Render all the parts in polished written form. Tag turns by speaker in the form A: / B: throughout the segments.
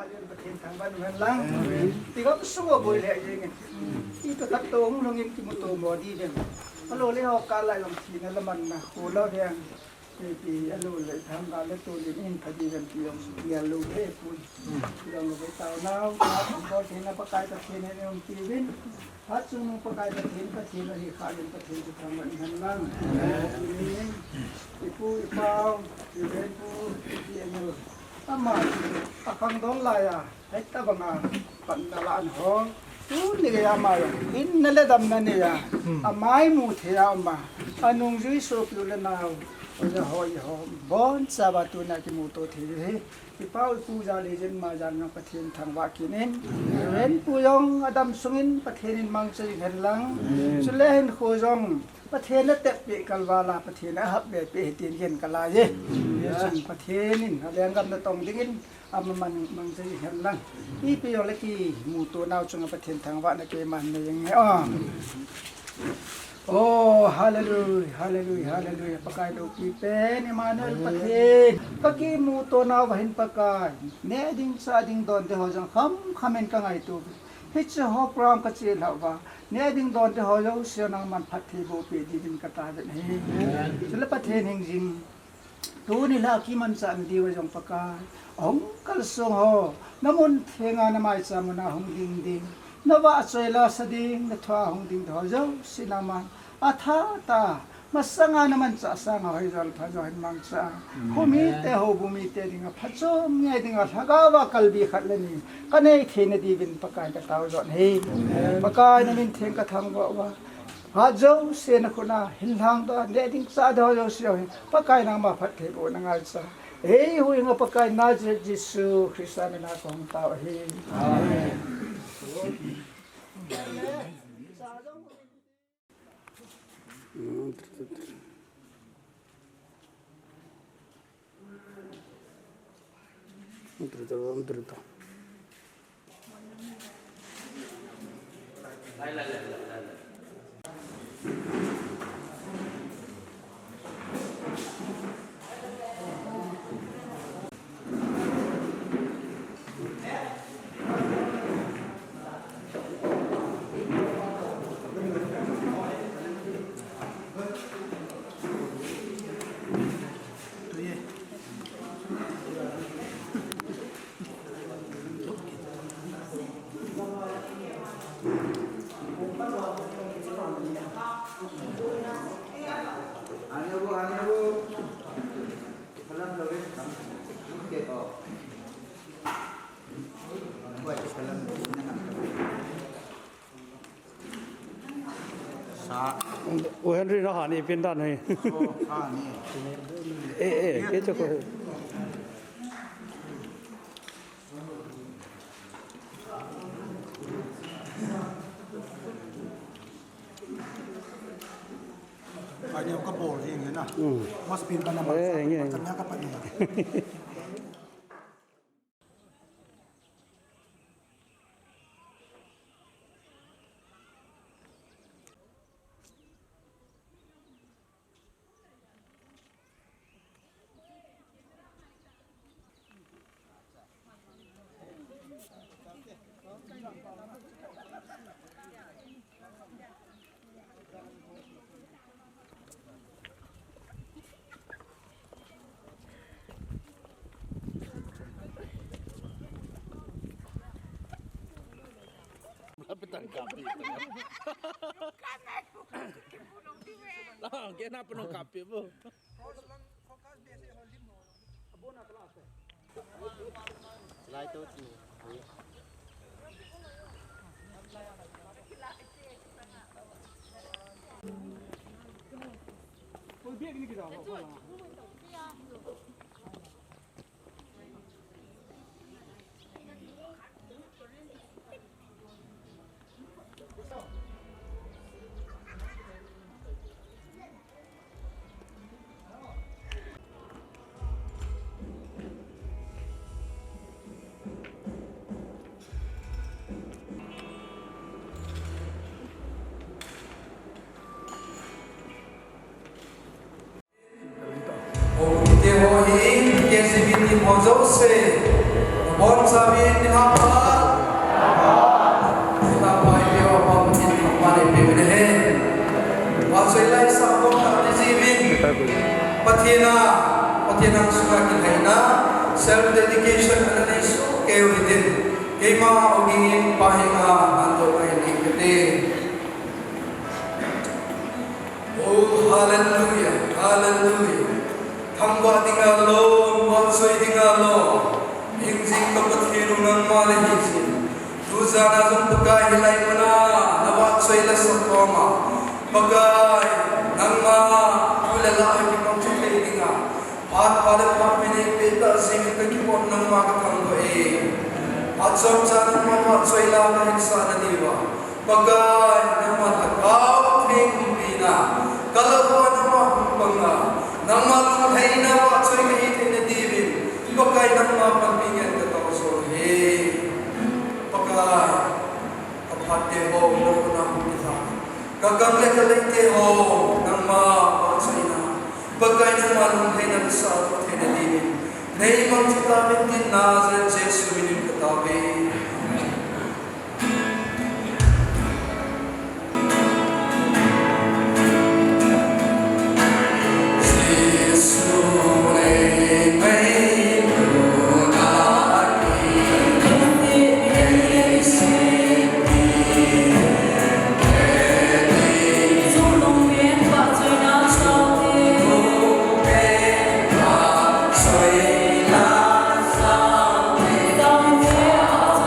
A: rin batin tang banuhan lang. Tiga semua boleh aja kan. Itu tak tahu mungkin kimuto mo di kan. Kalau lihat kala yang sini leman na, kalau dia di anu le tham kala tu ini tadi kan yang dia lu pun. Yang lu tahu now, kalau sini pakai batin yang kiwin. Hatsung pakai batin lagi kalian batin tang banuhan lang. Ini ibu ipau, ibu anu. Ama akang dong laya, hekta banga pandalaan ho. Tu ni kaya mayo, in naledam na niya. Amay mo tiya ama, anong jui so pula na ho. Oya ho ho, bon sabatu na kimuto tiya. Ipaw puja lejen majan ng pathin thang wakinin. Ren puyong adam sungin pathinin mangsa lang. Sulehin khojong pathina tepi kalwala pathina habbe pe tin yen kalaye. Sun pathinin alengam na tong dingin amaman mangsa lang. Ipiyo laki muto naw chung pathin thang wa na ke man ne Oh, hallelujah, hallelujah, hallelujah. Pakai do kipen Emmanuel pathin. Pagi muto na wahin pakai. Ne ding sa ding don de hojang khamen ka ngai tu. Hitch ho pram ka chil hawa. Ne ding don de hojang sia nang man phathi bo pe di din ka ta de he. Sila pathin hing jing. Tu ni la ki man sa di wa jong pakai. Ong kal song ho. Namun thenga na mai sa mo na hong ding ding. Nawa soila sa ding na thwa hong ding hojaw sinaman atha ta masanga naman sa asanga hoizal thajo hin mangsa humite ho bumite dinga phachom nge dinga thagawa kalbi khatlani kanei thene divin pakai ta taw jon he pakai namin theng ka thang wa hajo se na khuna hilhang da ne ding sa do jo sio pakai nang ma phat the bo nang sa ei hui nga pakai na Jesu Krista na kong taw he amen.
B: O Henry nó hẳn đi phiên đàn này. Ê, cái cho cô.
C: Ay, yung kapor, yun na. Mas pinta naman. Kanya kapag niya.
B: Kenapa no kape po?
D: Hoje, que se vive em Mozão, Bon sabi ni hapa. Kita pai dia apa mungkin apa ni bebede. Wasai lai sa ko ta dizibin. Patina suka kinhaina self dedication analysis ke within. Kema ogingin pahinga anto ay nikete. Oh hallelujah, hallelujah. Thangwa dingalo, wansoi dingalo. Ingzing kapathiru nang malihisi. Tuzana zum pagay hilay mana, nawansoi la sakoma. Pagay nang kulalaki kimang chukay dinga. At padat papine peta singit kagipon ng makatanggo At samsana mawansoi la na hinsana diwa. Pagay nang matakaw tingpina. Kalabuan ng mahumpanga. Nang malunghay na watsoi kahitin na divin. Pagkay ng mapagpingan katawasori. Pagkay kapate ho na kita. Kagamle kalite ho ng mawatsoi na. Pagkay ng malunghay na sa kahitin na divin. Naimang sitamit din Nazareth Jesu minim katabi.
E: Hãy subscribe cho kênh Ghiền Mì Gõ để không bỏ lỡ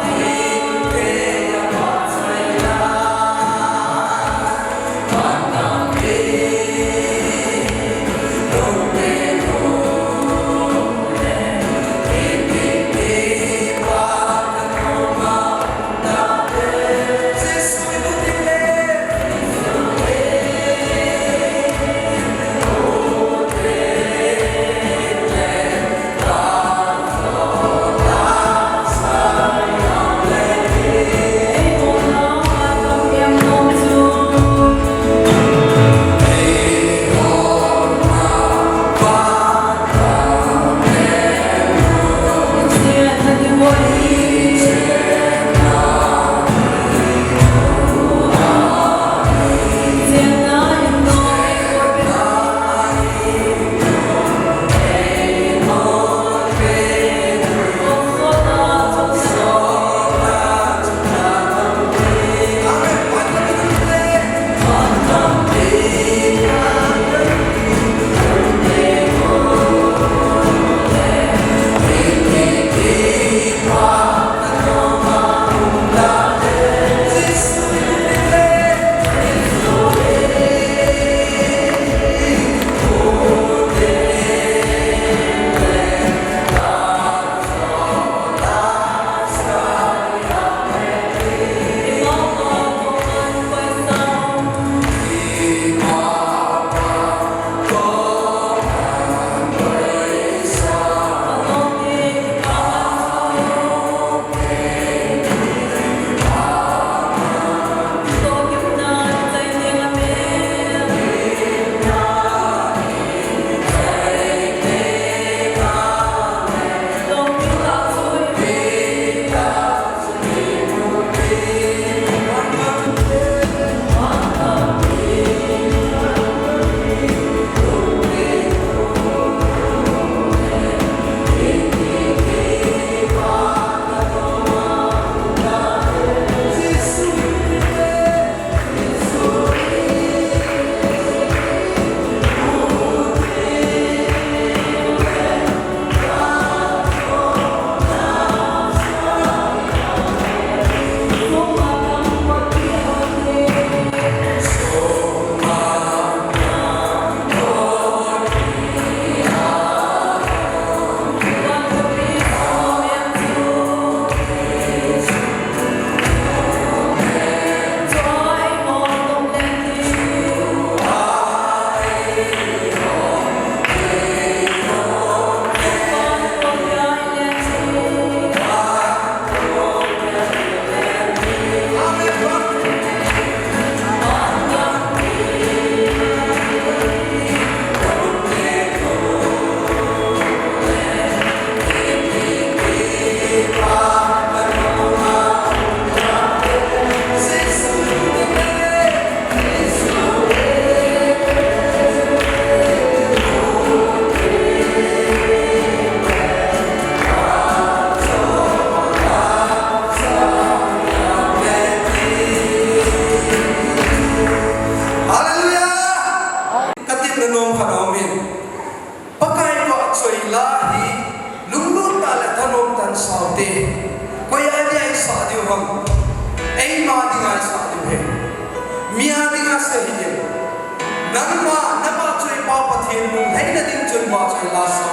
D: ding ba choi la sa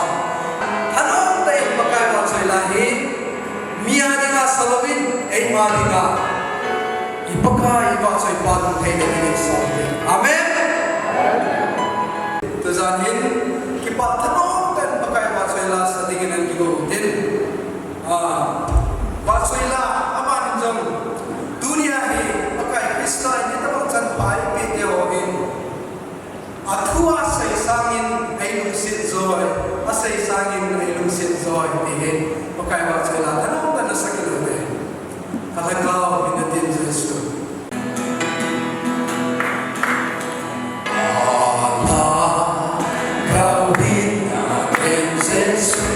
D: hanong te pakai ba choi la hi mia dinga salawin ei ma dinga ipakai ba choi pa dum thei ne ni sa amen to zanin ki pa thanong ten pakai ba choi la sa ding nan ki go tin ba choi la aman jam dunia hi pakai krista ni ta chan pai pe te ho in athua sai sangin ai lung sit joy asai sangin ai lung sit joy ti he pakai ba choi la thanong tan sakilo te Kalagaw in the name of Jesus. Allah, gawin natin Jesus.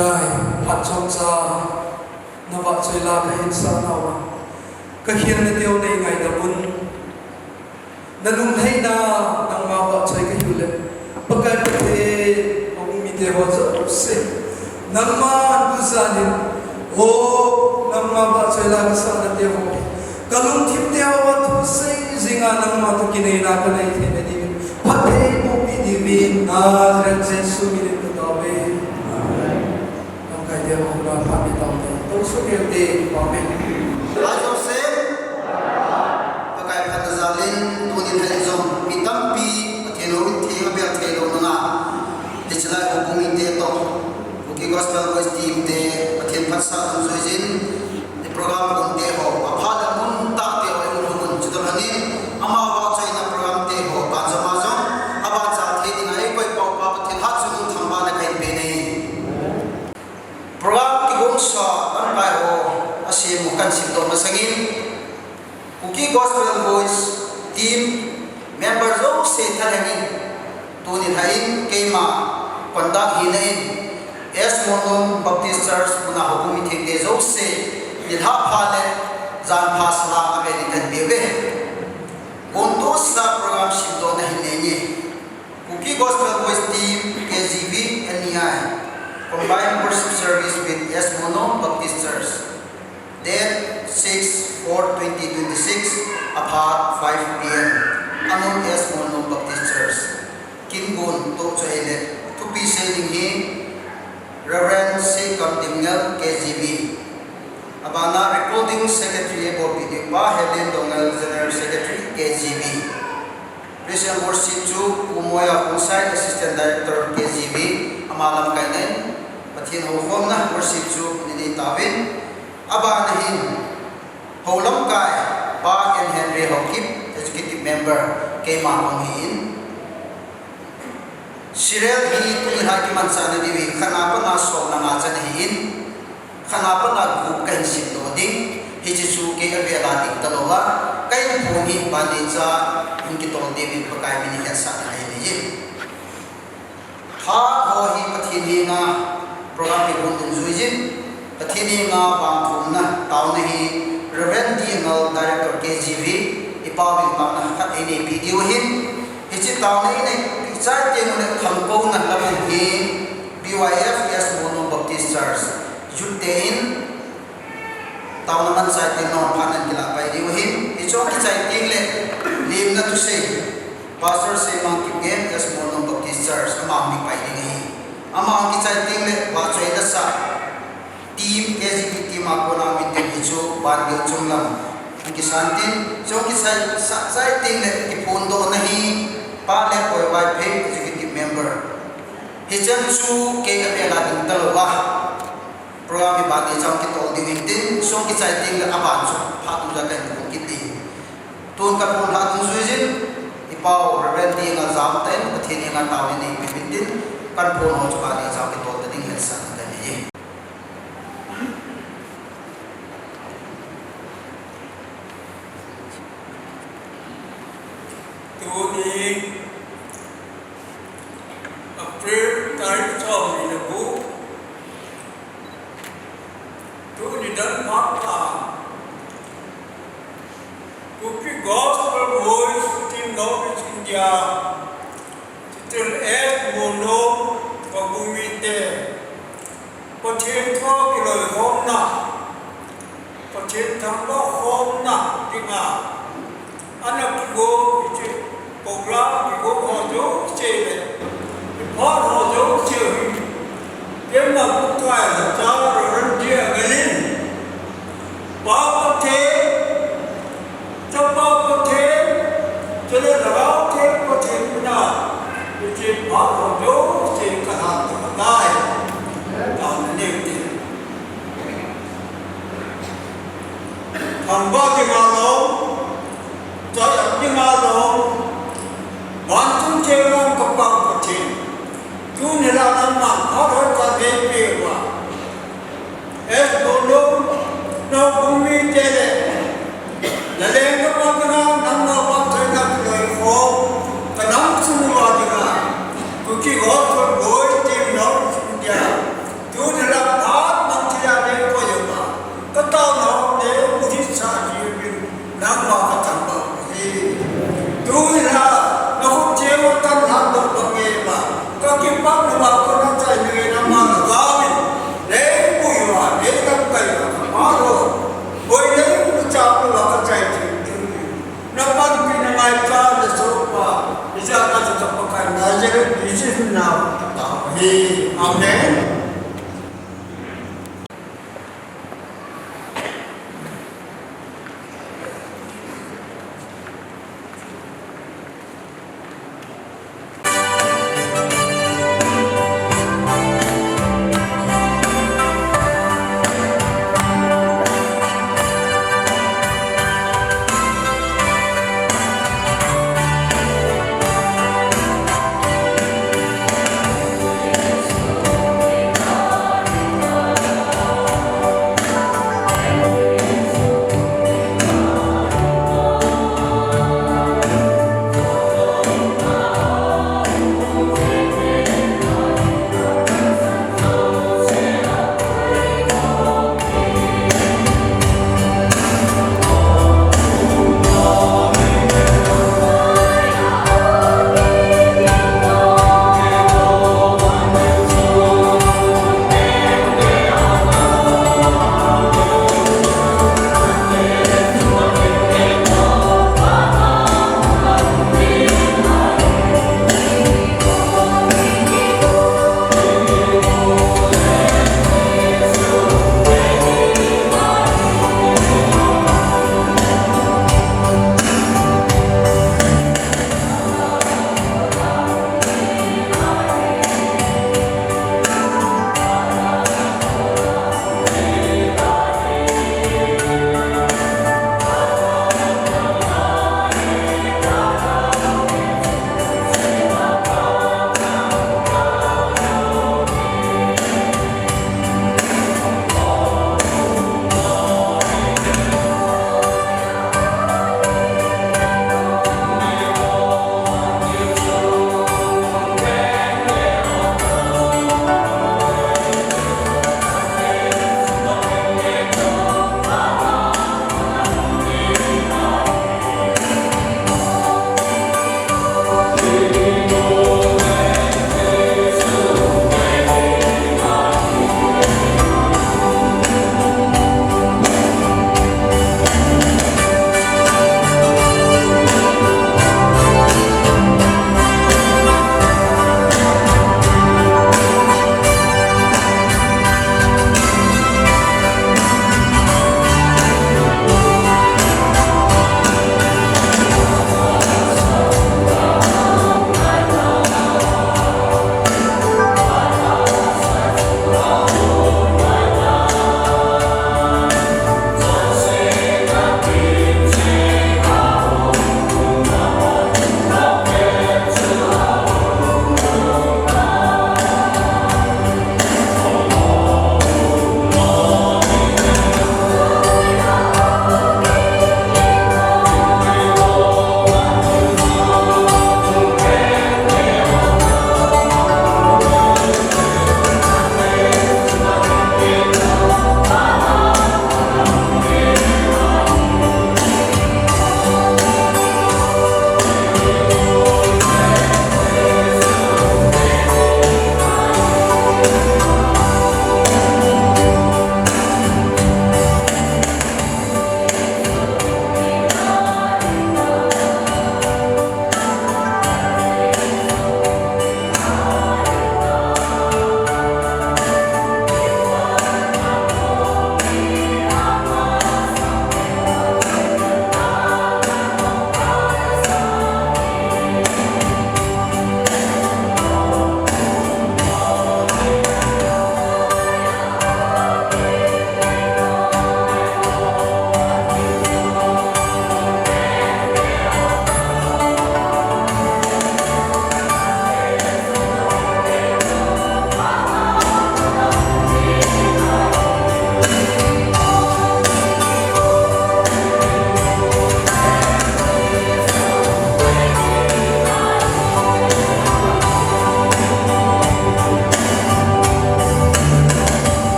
D: kai hat chom sa na ba choi la ka hin sa na wa ka hian na teo nei ngai da bun na lung thai na nang ma ba choi ka yu le pakai pe ong mi te ho cha se nang ma du sa ni o nang ma ba choi la ka sa na te ho ka lung thim te wa thu se zinga nang ma tu ki nei na ka nei the ne di phat pe mo pi di min na ran se su mi le ta be nang kai te ho la pa mi ta to su ke te pa me
E: Ajo se pakai kata zalin tunin hai zom mitampi atheno thema be athelo na dichla hukumi te to uki gospel voice team te athen phasa zoijin the program kon te ho aphala mun ta te ho mun chudamani ama wa chaina program te ho kanjama jong aba cha the ding ai koi pau pa pathen hat chu thamba na kai pe nei program ki gom sa an pai ho asi mukan sinto masangin uki gospel voice team member zo se thalangin tuni thain keima kondak hinain es monom baptist church puna hukumi thengde zo se dilha phale jan phasla american bebe konto sa program sinto na hineni uki gospel voice team KGB NEI combined worship service with es monom baptist church Date 6/4/2026 about 5 p.m. Anon S. Mono Baptist Church. Kingun to Chile to be sailing him Reverend C. Kamtingel KGB. Abana Recording Secretary Bobi Pa Helen Dongal General Secretary KGB. Christian Worship Chu Umoya Kusai Assistant Director KGB. Amalam Kainen Pathin Hokon na Worship Chu Nini Tawin. Abanahin Holam Kai Pa and Henry Hokip Executive Member Kema Panghin Shirel Hi Tuli Haki Mansana Diwi Kanapa na Sok na nga Chanahin Kanapa na Group Kain Sintoding Hichisu Kaya Velatik Talowa Kaya Pungi Banditsa Hinkitol Diwi Pagkay Minihya Sa Nahin Ha Hohi Pathinhi nga Program Kibundun Zuijin Patini nga bangthum na tao na hi Reverend DML Director KGV ipawing pa na kat ini video hin hichi tao na ini picture tiang na thampo na lamin hi BYF Yes Mono Baptist Church Jutein tao naman sa tiang no panan kila pa video hin hicho kichai tiang le lim na to say Pastor say mang kipgen Yes Mono Baptist Church amang mi pa hi amang kichai tiang le wa choy na sa team KGB team ako namin din ito bagyo chunglam ang kisantin so kisay ting le ipundo na hi pale ko wife executive member hijan su kaya natin dalawa program bagyo chang kitol din din so kisay ting le aban so patong jagan kung kiti tun ka pun hatong suijin ipaw reverend nga zamten pathin nga tawin ni pipitin kan pun ho bagyo chang kitol din helsa kaniji
F: Tuni April tarik som di lebu Tuni dan mata Kuki gospel voice team Norwich India Titel S Mono Pagumite Patien Tho Kiloi Hom Na Patien Thamba Hom Na Tinga Anak Kigo program Kigo Hojo Chile Hot Hojo Chile Kiếm là cũng thoại là cháu rồi rân địa người linh Báo có thế Trong báo có thế Cho nên là báo thế có thể cũng nào Vì chuyện Hot Hojo Chile cả hạt của tay Đó là niềm tin Thằng bác thì ngào lông cho dẫn những ngào lông Bạn chúng chơi ngon cấp bằng của chị Chú này là năm mạng khó thôi cho thêm điều mà Ết bộ lúc Nó cũng mi chơi lệ Là lên các bạn cái nào Nắm nào bạn thấy gặp người phố Cả nắm xung vào thì là Cứ chỉ có thôi bối tìm nó Chú này là Amen.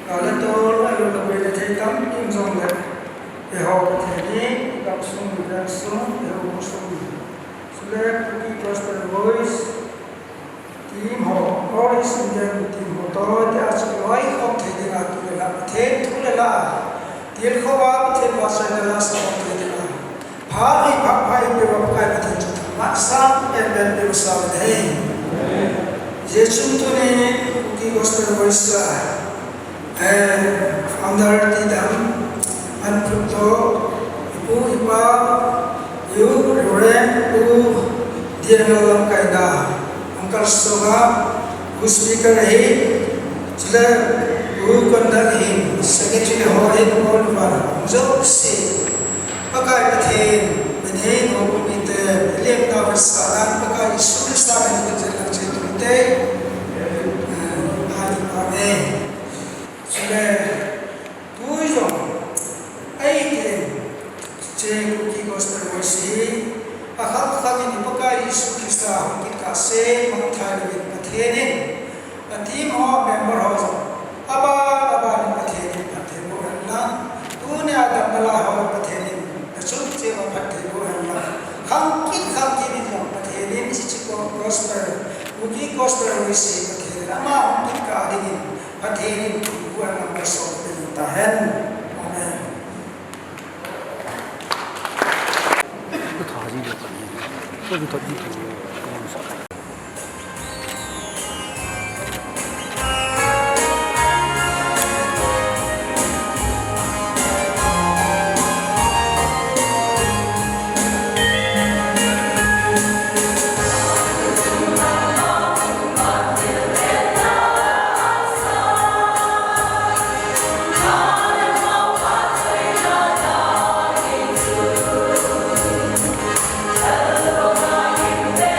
A: Kalau tu lalu lebih dari tam, ini jom le. Ehok ini gặp sung đang xuống đều sung select cookie gospel voice team họ origin team họ tôi đã chỉ nói không thể đi làm tụi làm thế thu là tiền không vào tiền vào sai là sao thể đi làm phá đi bị vào cái mà thành chúng mà sang em bị sao thế Yesus tu ni cookie gospel voice founder di dalam anputo ibu ipa yu ren u dia dalam kaida angkar soga u speaker hi sila u kondal hi secretary ho hi all var jo se pakai pathen benhe no kumite lem ta versalan pakai sulista ni kejelang jetumte amen sila tujuh ayat cekuki gospel voice akal ini pakai Yesus Kristus kita se mengthai lebih pathenin tim ho member ho aba ni pathenin ho la dunia ada bala ho pathenin sub se ho pathenin ho la kham ni ho pathenin si gospel uki gospel voice pathenin ama kita adingin pathenin buat nama sok tahan amen
G: Hãy subscribe cho kênh Ghiền Mì Gõ để không bỏ lỡ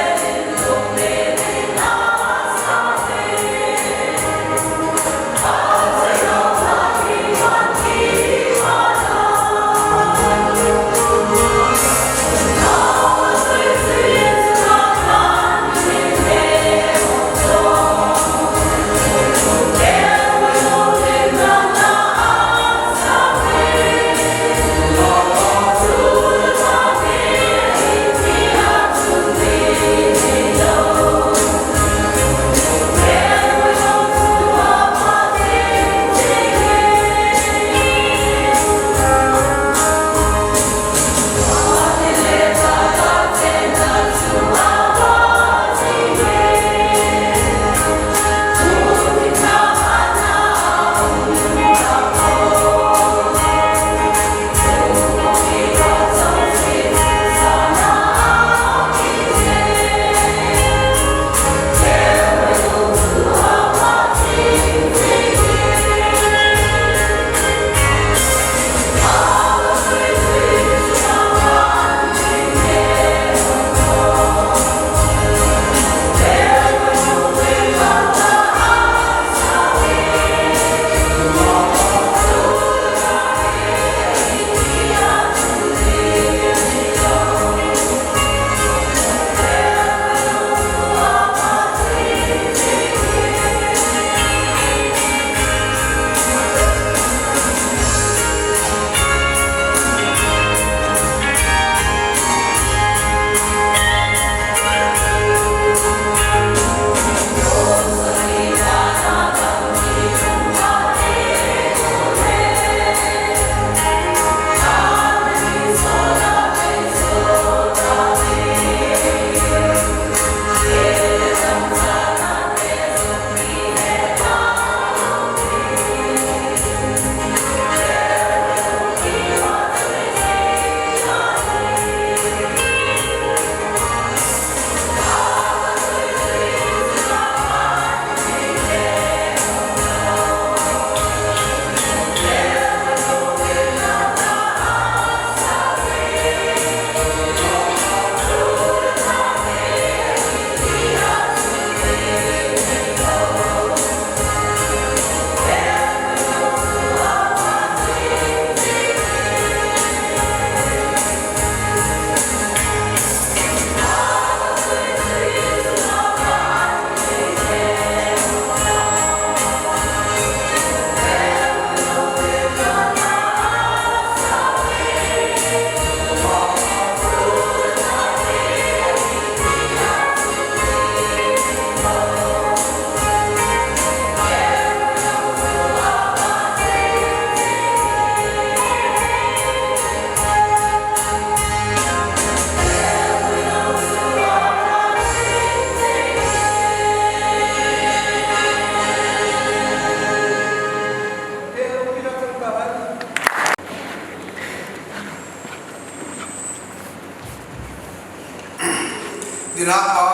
D: nilapa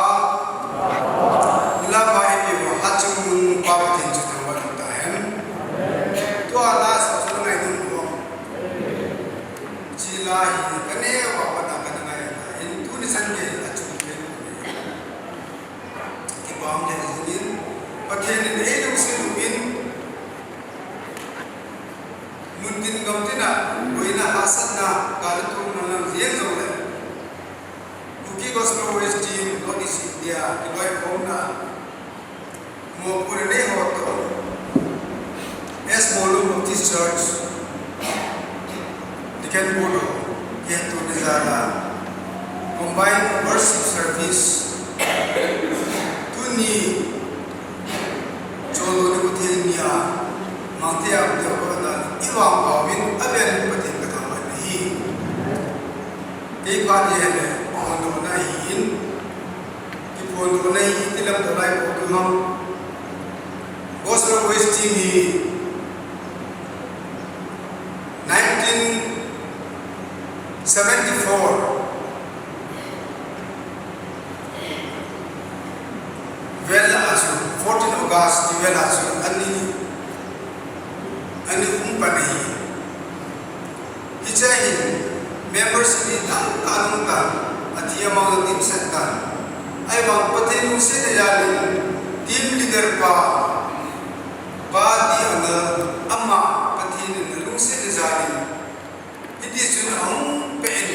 D: ipi wa hachung pa patin chu thangwa ta hem to ala sa sa ngai dum ko chila hi kane wa pata kana ngai in tu ni san ke achu ke ki bam de zin pathen ni e lu sin in mundin gamtina loina hasana kalatu nan yen zo le Buki Gospel West Team Northeast India Iloi Homna Mo Purene Hoto Es Molu Baptist Church Diken Bodo Yetu Nizara Combined Worship Service Tuni Cholo Nibutil Nia Mantia Abdiokoda Iwang Pawin Aben Patin Kataman Hi Kei Pati Hele Pondo na hin ki pondo na hi tilam dolai ko tum Gospel West Team hi 1974 Well asu 14 August well asu ani umpani hijahin members ni tanung tan atia mau tim setan ai bang patenu se de yali team leader pa di ana amma pathin lu se de jali it is an pen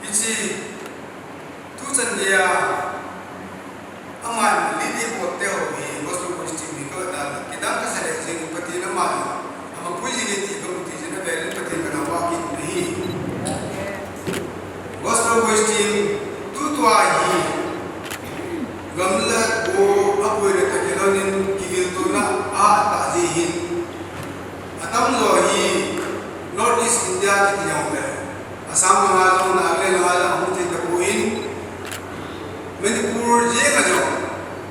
D: ichi tu chan dia amma lidi hotel hi Gospel West Team ko da kidam ka sare jing pathin amma ama puji ge ti ko ti jena belen pathin kana wa ki nahi Gospel West Team tutwa hi gamla ko apoire takilonin kivil tuna a tajihin atam lo hi Northeast India ki tiyawle Assam Bangladesh Nagaland hala huti tapuin Manipur je ga jo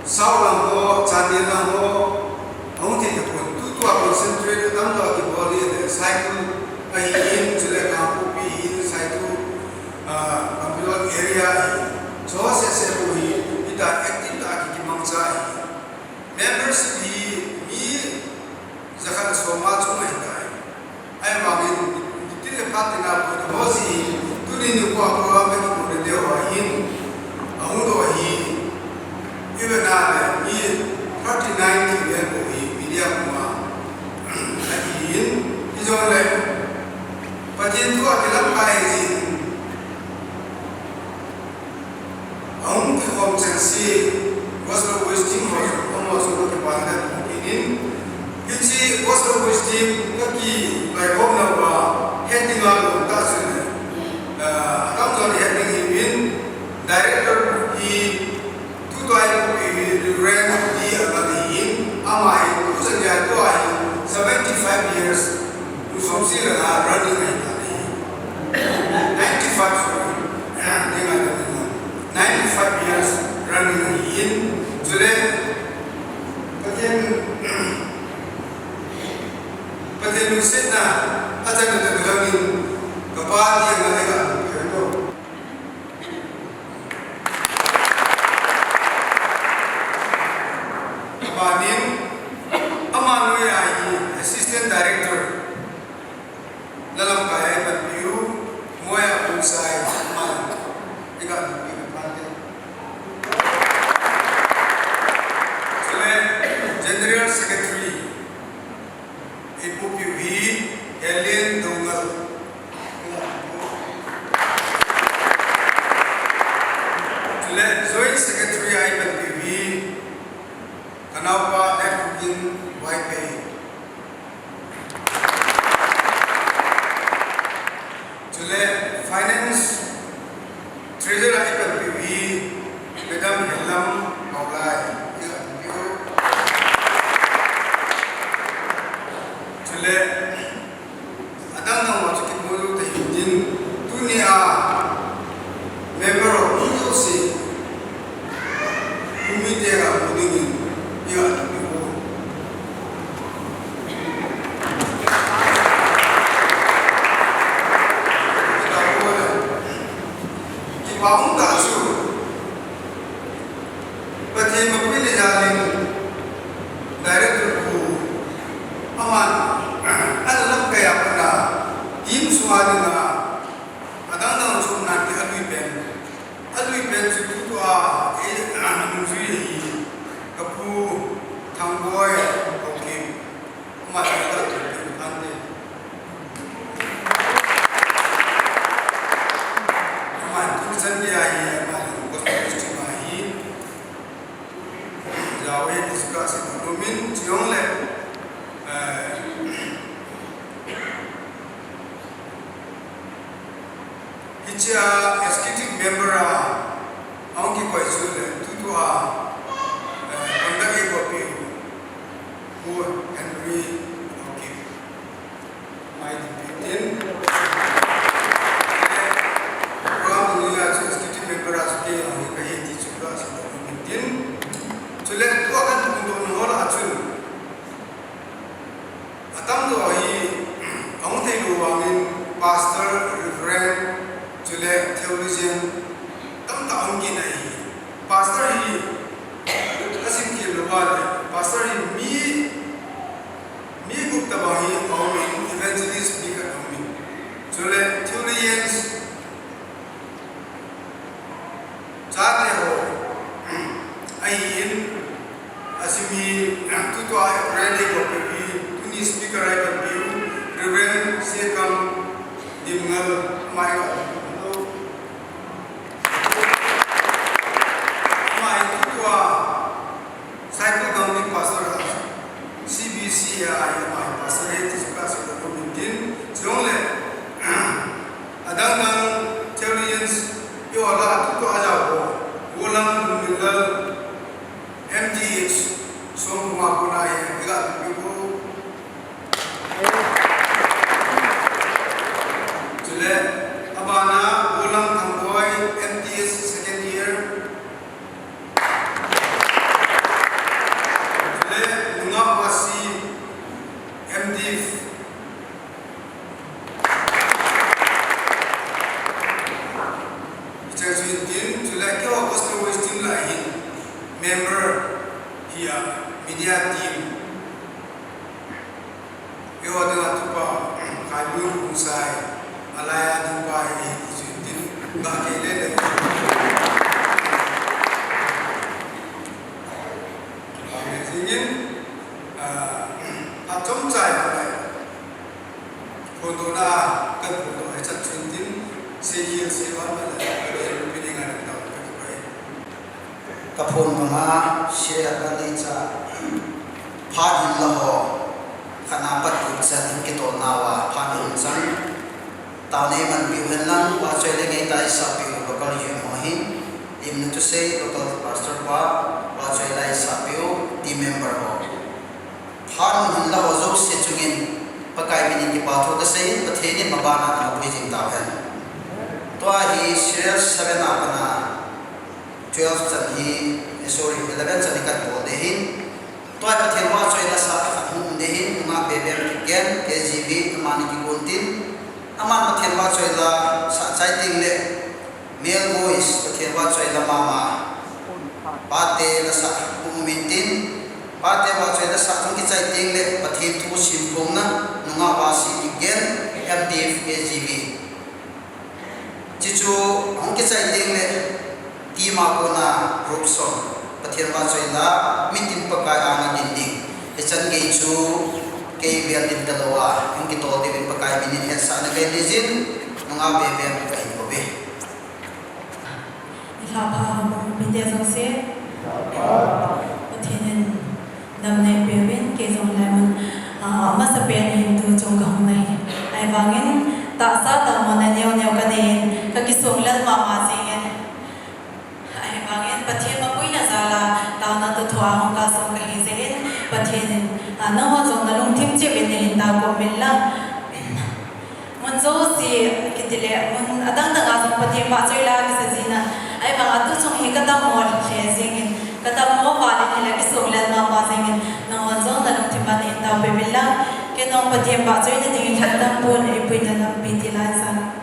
D: Saulang ho Chandilang ho huti tapun tutwa concentrate atam lo ki body the cycle ai in chile kapu pi in cycle Ambilon area so se hui ita active ta ki mangsa members bi mi zakhan soma chumai dai ai magin ditile patina ko hosi tuni ni ko ko ma ki ko de wa hin ahu do hi even na mi 39 ki ye ko hi media kuma ai hin izole patin tu akilam kai ji Home Sensi Gospel West Team almost look at that in Hichi Gospel West Team Kaki like home now heading on Tasin comes on heading him in director he two time he ran the another in Amai 75 years to some running 95 95 years running in today. But then you sit now, I think that the government, the party, and the Banin, Amanwe Assistant Director, Lalam Kaya, but you, Moya Usai, Man, you got General Secretary IPUPV Helen Dongal Joint Secretary IPUPV Kanapa Networking YP Finance Treasurer IPUPV Madam Helam Maulai Adang nang wajib kita tahitin dunia member of UOC umidera mudingin dia tabiho
F: team suadina adang nang chum na ti alui ben chu tu a nuzui kapu thangboy okay ma ta ande ma tu san dia ye ma ko tu ma hi jawe discuss domin jiong le hicha executive member aunki ko isule tu a conduct a copy who Henry okay my deputy program dunia executive member aske aunki kahi ti chuka sa meeting chule tu akan tu nol achun atam do hi aunte lo angin pastor reverend chule theologian tam ta angin ai pastor hi asim ki lowal pastor hi mi gupta bahi amin evangelist bi ka amin chule theologians jate ho ai in asimi tu to ai ready ko bi tuni speaker ai ka bi reverend sekam dimngal mai ka cycle government pastor CBC my pastor is pastor the community jongle adang theologians yo ala to aja ho ulang mingal MGH som ma kuna ye ga bibo jule abana ulang thangoi MTS second year MDF Ichasuitin July ke August Westin lain member here media team yo dengan tupa kalur usai alaya tupa ini Ichasuitin nggak kele deh ingin trong dài này còn đó là cần của đội chặt chuyên tin xây dựng xây dựng là để quyết định ngày đầu cái vậy
E: các phone mà share cái này cha phát hiện là họ khả năng bắt được sẽ những cái tổ nào phát hiện rằng tao này mình biểu hiện lắm và chơi lên ngay tại sao biểu có cái gì mà hin im nên to say local pastor và chơi lại sao biểu team member họ han hin la zo se chungin pakai min ki pa tho ka sei pathe ni mabana na pui jing ta hen to hi serious 7 apana 12 chan hi sorry 11 chan ka to de hin to pathe wa choi la sa ka hu de hin ma be be gen KGB amani ki gontin aman pathe wa choi la sa chai ting le male voice pathe wa choi la mama pate la sa hu mintin pate wa choi da sa thung ki chai ting le pathin thu sim khong na nunga wa si ki gen MDF KGB chi chu hong ki chai ting le ti ma ko na group song pathin wa choi la mitin pa ka anga din ding e chan ge chu ke bian din da lowa hong ki to de pa ka min he sa na ke lizin nunga be be ka hi ko be
G: la pa min de so se pathin nam ne pewin ke zong lemon ma sa pen hin tu chong gong nai ai wangin ta sa ta mon ne neu ka ne ka ki song lal ma ma sing ai wangin pathian ma pui na za la ta na tu thwa hong ka song ka hi se pathian na ho zong na long thim che ben ne ta ko min la mon zo si ki dile mon adang da ga song pathian ba choi la ki sa zina ai ba atu chong hi ka ta mo che sing kata mo wale ni lagi songlan ma ma singin na wanzong na nung timan in tao bibila kinong patiem ba so ina tingin khatang pun ipuin na ng pitilansan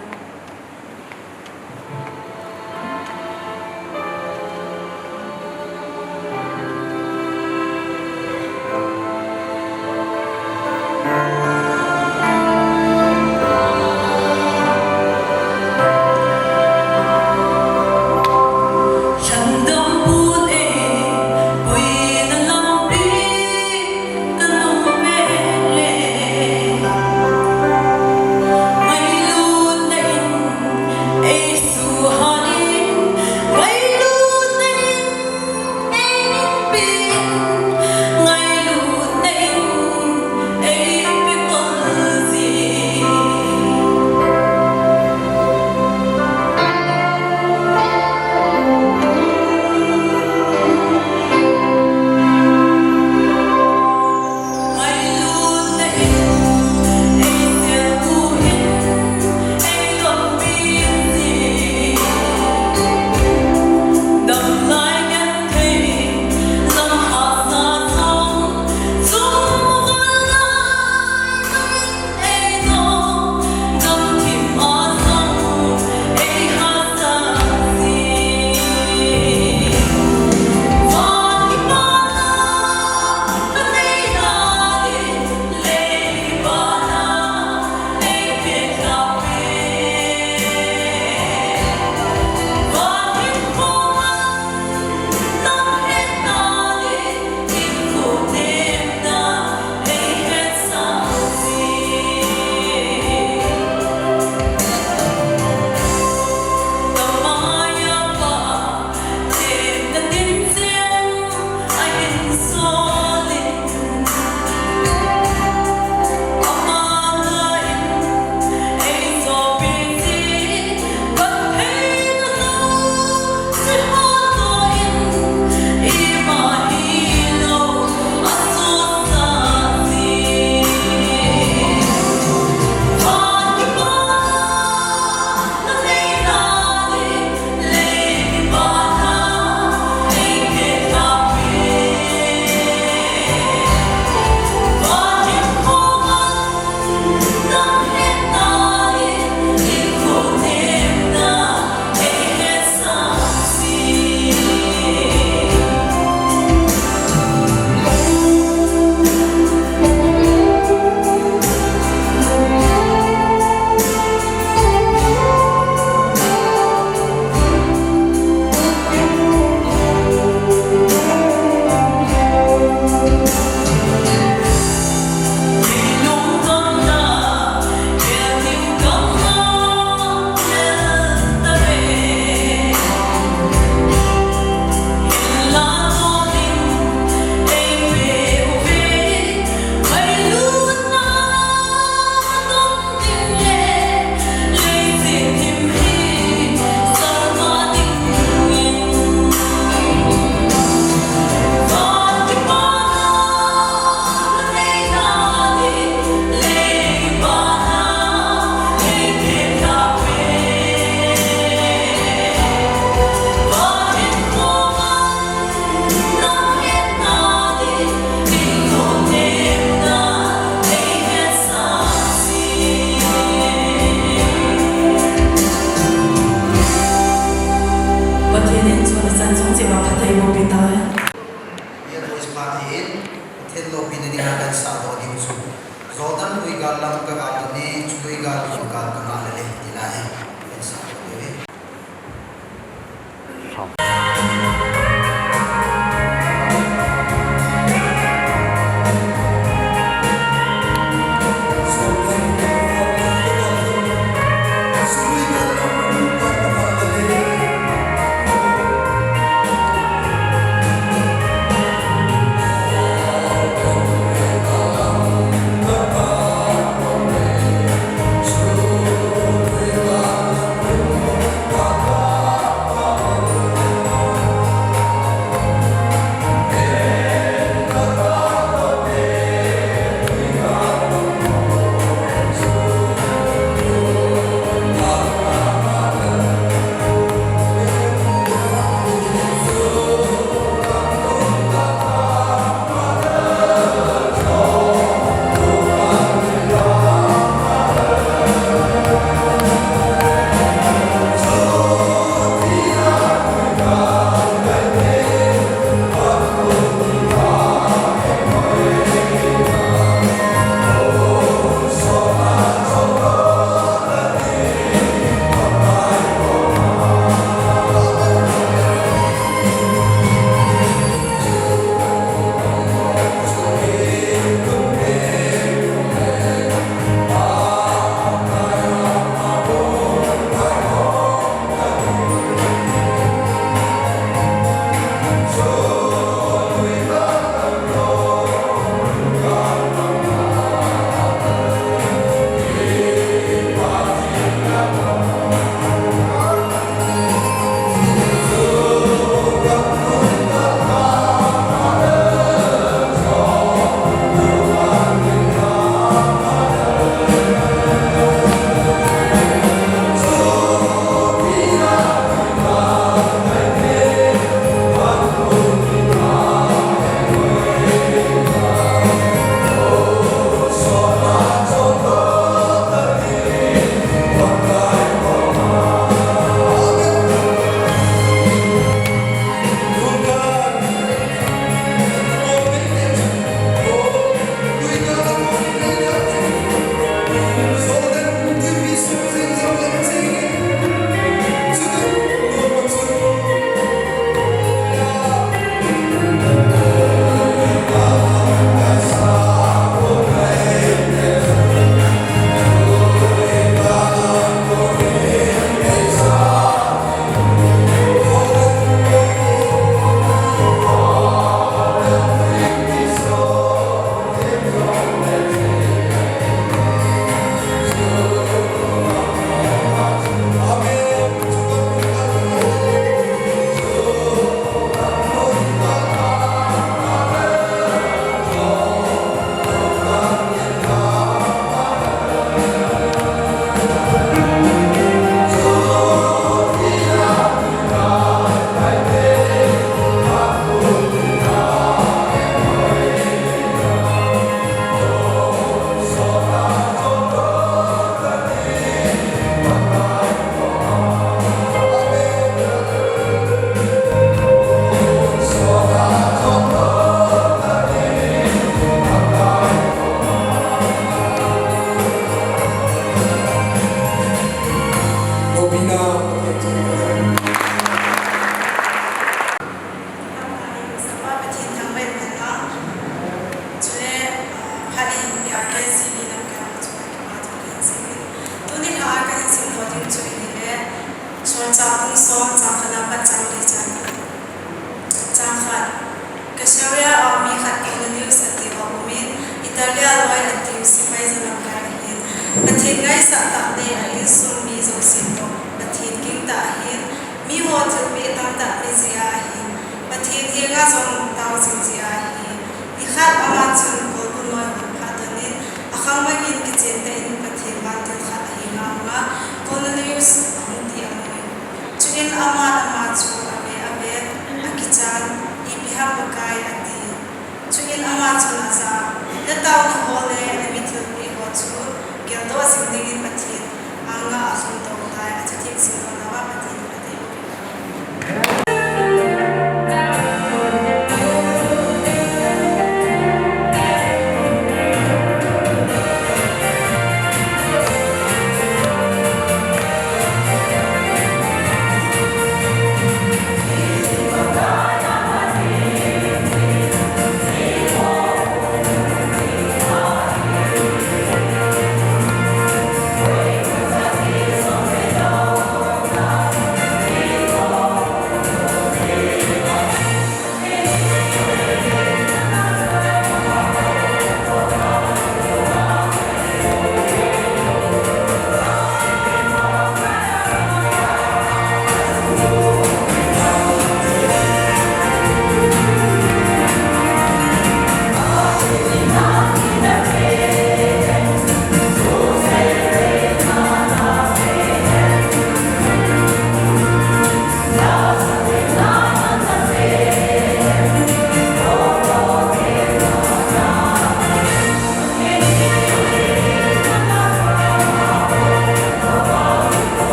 E: ding akan sa do ding su Jordan ui gal lam ka ga to ne chui gal ka ga ka na le dilai kan sa do we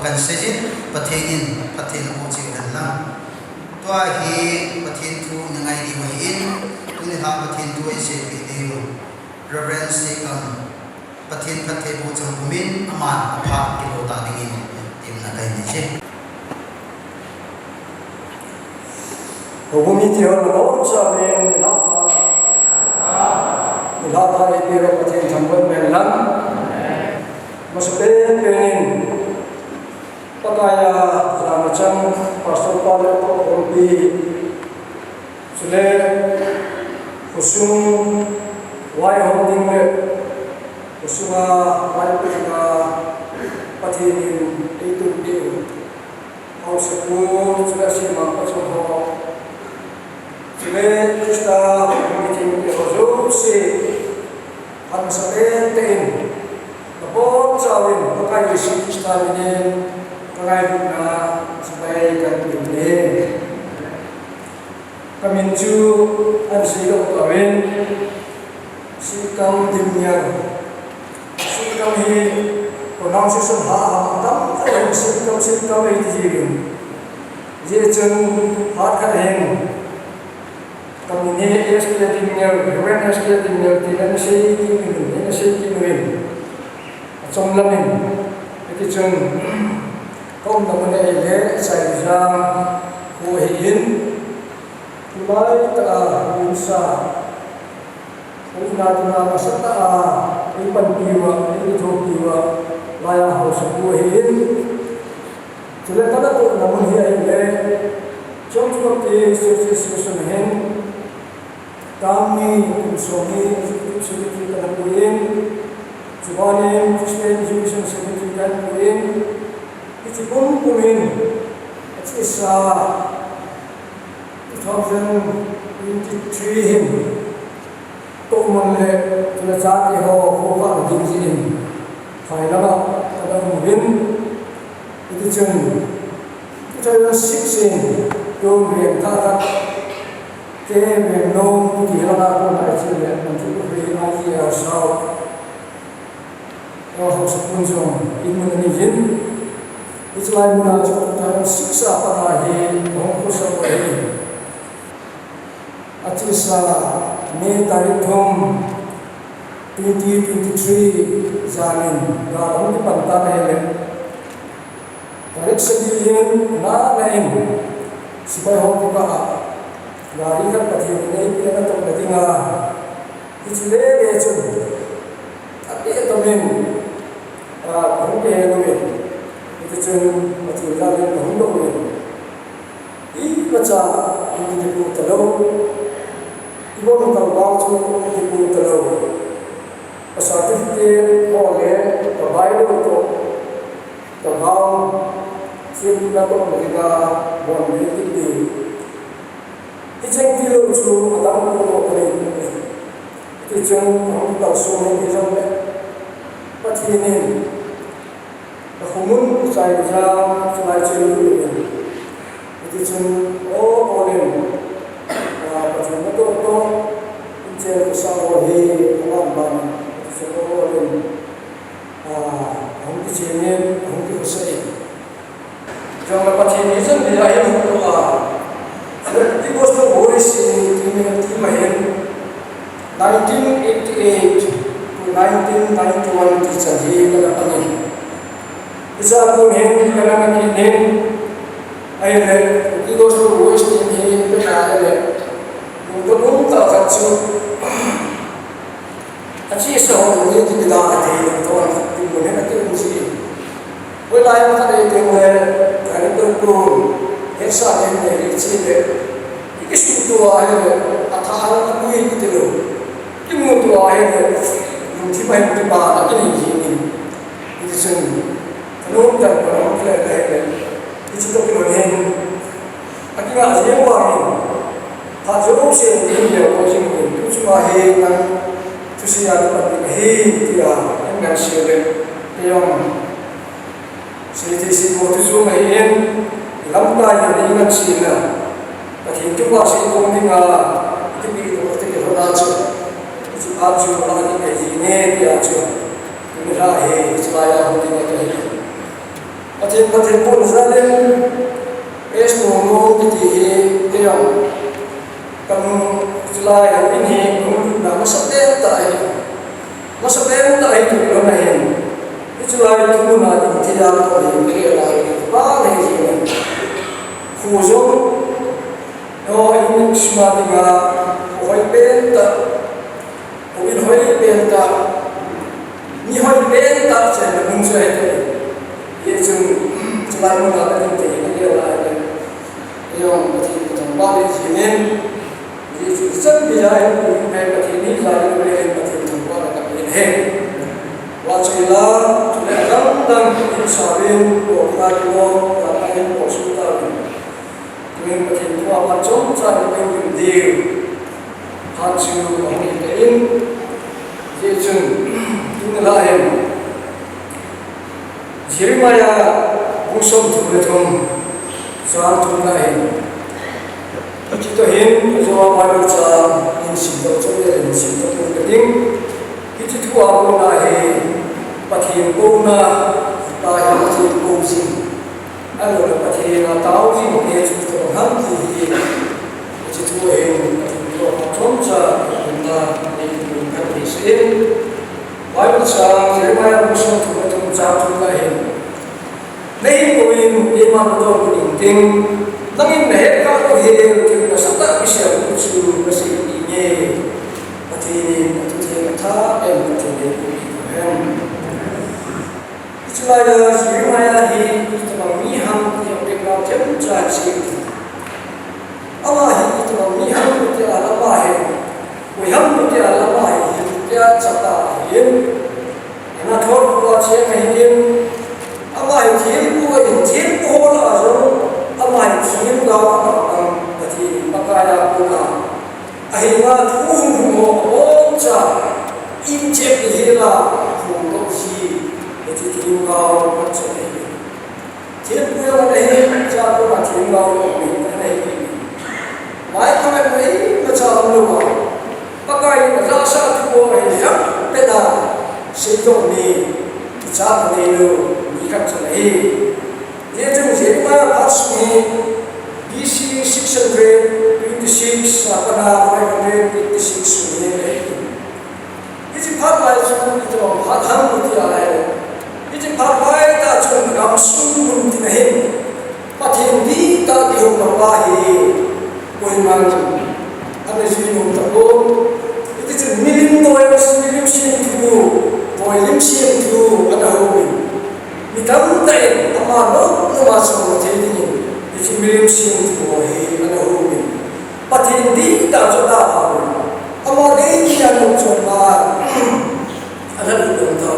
E: kan sejin pathein pathen mo chi kan lang tua hi pathen thu nangai di mai in tuni ha pathen thu se pe deu reverence kam pathen pathe mo chang bumin aman apha kilo ta dingin tim na kai ni che
H: Hubungi tiada orang sahaja Nilata ipiro pathin thambat melang Masupin penin Pakaya ramacang pastor pala ko kumpi Sule Kusung Wai holding me Kusunga Wai pika Pathin itu dia Kau sepuluh Sule simak pasal ho Sule Krista Meeting di Hozo Si Ang sabihin tiin Napon sa awin Pakay Yesus Krista Minin Pakay na Sabay Kanpilin Kaminju Ang sigaw awin Sikam Dimnyar Sikam hi Kunang susun haam Tam Sikam ay tijigin Jechun Hat Kadhin kami ni SPT Dimnyar, Reverend SPT Dimnyar tidak nasi kinuin, acomlamin, itu cun kau namanya ile saya jam kuahin, mulai tak bisa, umat masa tak ipan piwa, itu piwa, layak harus kuahin, jadi kada tu namanya ile, cuma seperti sesuatu kami Kusomi Secretary Kanapuin Jubanin Christian Education Secretary Kanapuin itu pun kumin at least 2023 tuman le tunasati ho hoka ginjin failama kada kumin itu jen 2016 don renta Kaya nung dihala ko na sila ng tuloy ay asaw. Ako sa punsong imunanijin. Islay mo na sa tayong siksa parahin ng kusang wahin. At isa May taritong 2023 zamin garang di pantanay. Tarik sabihin na nain sibay ho ka Gari kan pathin ini kita tak berarti ngah. Ijle lecun. Tapi itu men, orang yang men, itu cun pathin jalan orang men. Ini baca ini dibuat terlalu. Ibu nak baca dibuat terlalu. Pesawat oleh terbaik itu terbaik. Siapa nak mereka buat ini. Ijeng kilo su atang ko ni ijeng ang taso ni ijeng patinin akumun sai jam sai chelu ni ijeng o olen patin to ijeng sa o he alam ban so olen ang ijeng ang ko sai jang patin ijeng ni ayam to It was the voice in 1988 to 1991 teacher he kanapanin. Isa po hen kanangakinin ay it was the voice in he kanangakinin. Nung katsu at siya sa hong hindi tinakatay ito ang timunin at yung siya. Wala yung makalitin ganito po Esa yang Chile, ini suatu ayat atau apa yang kita lalu, ini suatu ayat yang tiba-tiba kita baca ini itu semua. Kalau kita orang kita itu tu kemudian, akhirnya saya orang hasil usia ini dia macam itu cuma yang tu siapa yang dia yang siapa yang saya sih waktu itu main Lampai yang ingat sila, tapi itu pasti kongtinga itu begitu waktu kita baca, itu aja orang ini dia aja, ini rahe selaya kongtinga itu. Pathin pun Zalem es no ti yang kan July ini na masabe ta itu lo na hen July tu na ti ya ko ni la ba le ni khuzo no in shma diga hoi pen ta in hoi pen ta ni hoi pen ta che na mung se te ye chung July mo na ta ti ni la yo ti ta ba le ni Yesus sendiri yang berkati ini lagi boleh berkati Tuhan akan ini. Wajilah tulen dan insafin orang tua dan konsultan. Tulen berkati Tuhan macam cara mendidik. Hasil orang ini Yesus tulen lain. Jeremiah musuh tulen soal tulen lain. Kita hin jawab baru cakap insinyur jadi insinyur penting itu tu aku nahi pakai guna pakai pakai gungsi kalau pakai tahu ni mungkin itu hantu itu tu hin contoh kita ini persen baru cakap Jeremiah musuh tu cakap nahi nahi koin iman betul penting Nangin naik kalau hal kita sata bisa usul masih ini, mati kata Itulah Jeremiah itu mengiham yang kita cari. Allah itu mengiham kita Allah, mengiham kita Allah kita sata ini. Anak orang tua siapa ini? Allah itu Allah Allah yang kau berarti pakaian pula. Akhirnya tuh injek hela fungsi itu kau percaya. Tiap bulan ini jatuh mati kau ini. Baik kami macam lupa. Pakai rasa tuh yang beda. Sedang ni jatuh ni ikat sendiri. Dia tu Jeremiah pas ni BC 626 apa nama 526 ni. Itu pakai tu itu hadam itu ada. Itu pakai tak cuma langsung pun tidak. Patien di tak dihukum bahahi. Poiman ada sini untuk itu tu milim siang tu ada hobi. Mitam tay amano namasong matindi iti milim sing tuhi ana humi patindi ta jota amade kiya no choma ana dudong ta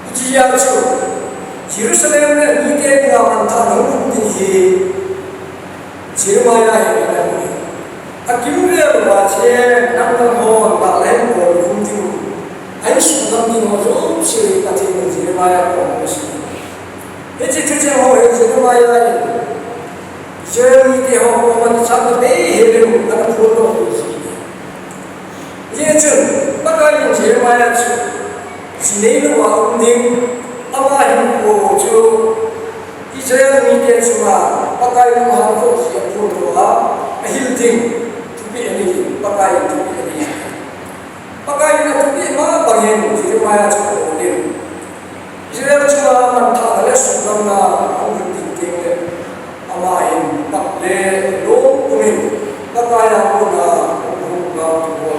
H: iti ya chu Jerusalem ne nite ga manta no dinhi Jeremiah ya akimre ba che nang mo ba len ko kumti ai sudah mengurus si patien Jeremiah komunis. Jadi kerja orang Jeremiah ini, jadi dia orang macam ni hidup ada foto ini. Jadi pakai Jeremiah itu, sini luar unding, apa yang kocu, Israel ni dia cuma pakai mahal kocu yang foto hilding, tapi ini pakai tapi ini. Pakai nanti mana bagian Jeremiah cuma boleh. Israel cuma mentah le sudah na angin tinggi amain tak le dong kumin. Pakai aku na tuh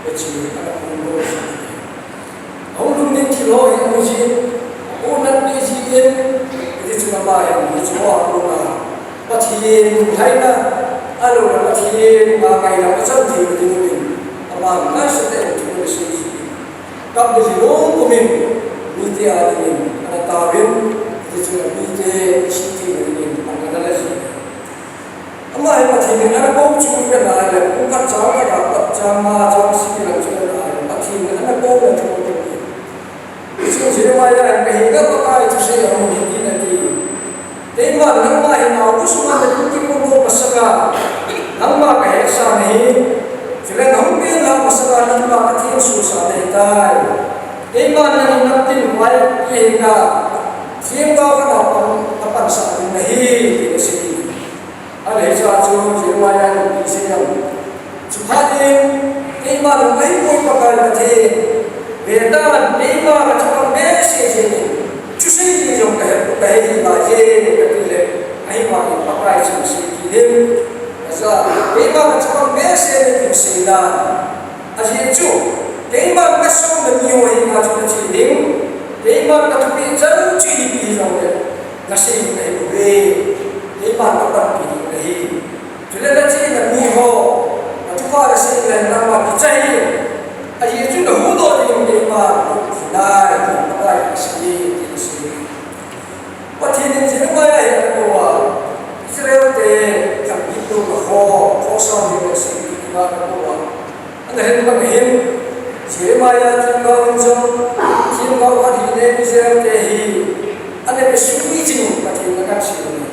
H: kecil ada pun Orang ni kilo yang mesti orang ni sihir itu cuma bayar itu cuma aku na patien lainnya alu na patien pakai na macam tu Abang nasi tu bersih. Kap berjilong kumin, miti adin, ada tawin, itu miti siti ini, ada nasi. Amma hebat ini, ada bau cuma ada, bukan cara dapat jama jam sembilan sudah ada. Pasti ada bau dan cuma ini. Itu Jeremiah yang kehingga pakai itu saya orang ini nanti. Tema nama yang aku semua ada tipu bau pasca. Nama kehesa ni. Sila nampil lah masalah ni patien susah letai. Iman yang nanti mulai hingga hi ti si ale cha chu Jeremiah ni se yang Subhanim Neymar mai poi pakal bathe Vedan Neymar ka chakam me se ni chusai ni jong ka hi ba je ka ti le ai ma ni pakai chu si ki lim asa Neymar ka chakam me se ni ti se na aji chu Neymar ka so na ni oi ma chu chi lim Neymar ka tu pi chan chi pi jong le na se ni ai ve Neymar ka pa pi hi chule na chi na ni ho Tukar sih nama kicai, aja itu dah mudah dengan Neymar, dah pakai sih sih. Patin Jeremiah yang kedua, Israel teh yang itu kosong dengan sih kita kedua. Anda hendak hen Jeremiah tinggal jom, tinggal patin Israel teh hi, anda bersuci jin patin nak sih.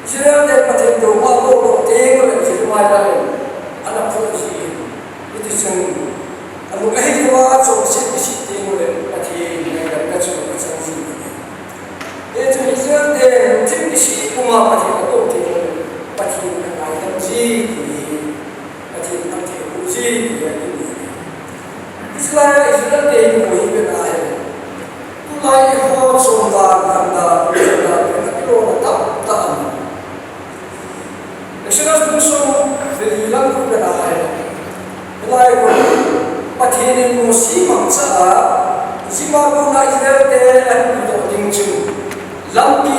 H: Israel teh patin tu mahu tengok Jeremiah. Anak polisi itu sen, alu kahit wa so si tingo le pati dengan kacu kacu sih. Itu Israel deh tim si kuma pati aku tingo pati dengan ayam sih, pati dengan tingo sih dia itu. Israel deh mau hidup ayam. Tulai ho sonda kanda itu tak. Israel musuh dari langkah berada. Mulai patin musim mangsa, siapa nak Israel dan itu tinggal. Lampi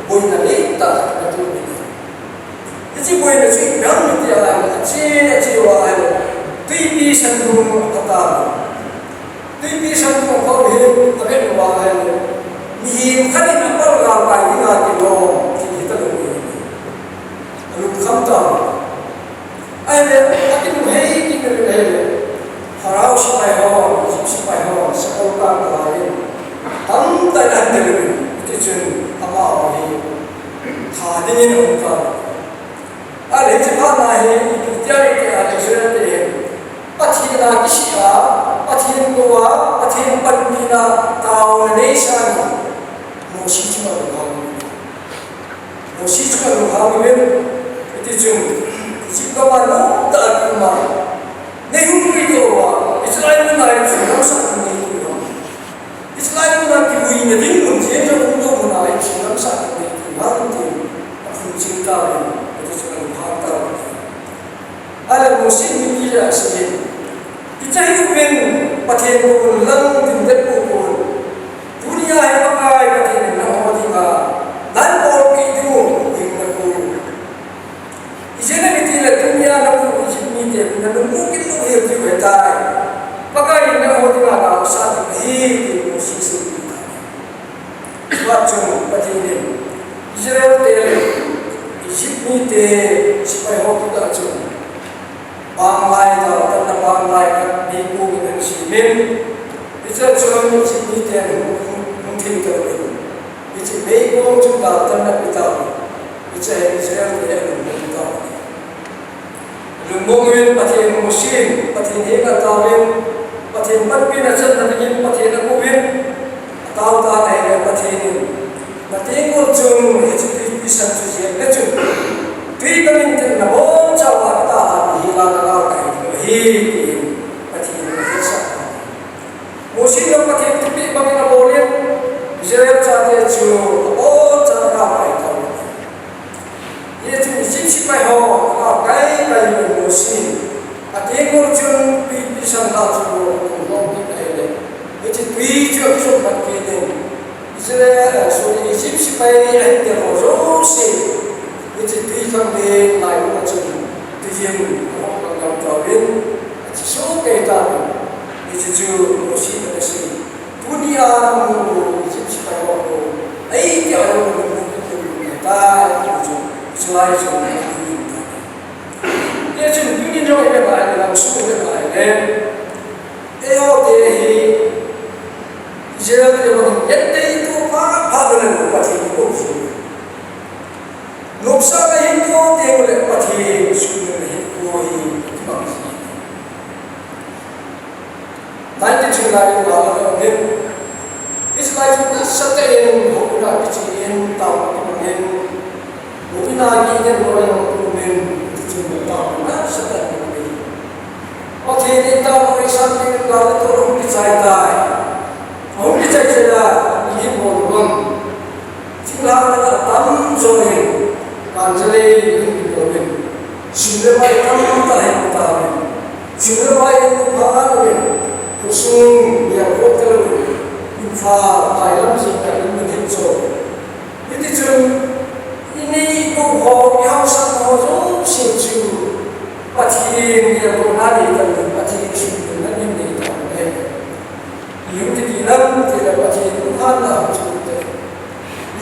H: boleh naik tak betul ini. Jadi boleh naik yang dia ciri wahai. Tiada sandung kata. Tiada sandung kau hidup terus wahai. Ni kan ini apa ramai ingat itu kita lalu. Kamta, ayat tapi nuhai kita nuhai, harau sipai ho, sipai ho, sekolah lain, tam tak ada itu jen apa ini, khadinin orang. Ada jemaah lain itu jadi ada sesuatu. Patin lagi siapa, patin gua, patin pandina tahun Indonesia, musik cuma luar, musik cuma luar Itu jika mana tak cuma, nehum itu awak, Israel pun ada cuma satu itu. Israel pun ada ibu ini tinggal, jadi untuk menaik cuma satu itu. Nanti aku cinta itu cuma harta. Ada musim ini ya sih. Kita hidup pakai pun lang tindak pun. Dunia yang pakai pakai nama dia, dan orang itu Ijana mitila dunia namu ijimite namu mungkin lu hidup kita. Pakai nama dia kalau satu hidup musisi kita. Wajib patin Israel tele ijimite supaya kita cuma bangai dah tanpa bangai kan ibu dengan simin. Israel cuma ijimite mungkin terlalu. Ijimite juga tanpa kita. Israel tele mungkin Lumbungin patin musim, patin hingga tawin, patin patpin asan natin patin akubin, tahu tak ada patin. Patin kurjung itu bisa tujuan kecil. Tuy kami tidak mau jawab tak hilang kalau kain patin bisa. Musim yang patin tapi bagi nak boleh, Israel cakap tu, oh cakap apa itu? Ia tu siapa ho, kalau kai musim, ada kurjung bisa nak tu, orang kita ini. Ia tu tujuan pakai Israel, so siapa yang terus Ia tu tujuan lain macam tujuan orang kawin, so kita Ia tu musim ada sih. Dunia mu siapa ho, dia orang kita selain semua dia cuma dunia jauh lebih baik dalam suku lebih baik. Deh, Israel dia orang itu apa dengan pati itu? Nopsa itu dia boleh pati suku itu bangsa. Nanti cuma orang Israel itu setelah orang kecil tahu in Mubinagi dan orang kumen cuma tak sedar ini. Okey kita mau sampai ke turun di China. Mau di China ini bolong. Jika ada tam join, kanjeli ini bolong. Sudah baik tam tahan tahan. Sudah baik tahan. Kusung yang hotel info Thailand sehingga ini so. Jadi cuma ini kau yang sama siapa pasti yang berani dan pasti sudah ini tak. Yang tidak tidak pasti Tuhan lah seperti.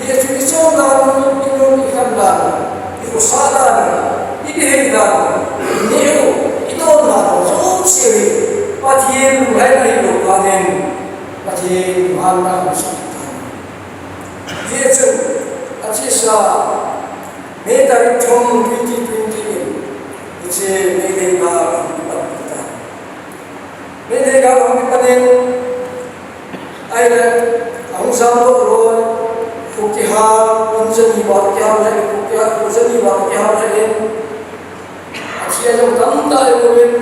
H: Dia cuma soalan ini ikan dan itu sadan ini hebat itu lah siapa. Pati mulai hidup panen, pati mana musibah. Dia tu, asyik medari tom 2020, itu medari kita. Medari kami panen, ada orang sama orang, kukiah, unjani bagian lagi kukiah, unjani bagian lagi. Asyik yang tanda yang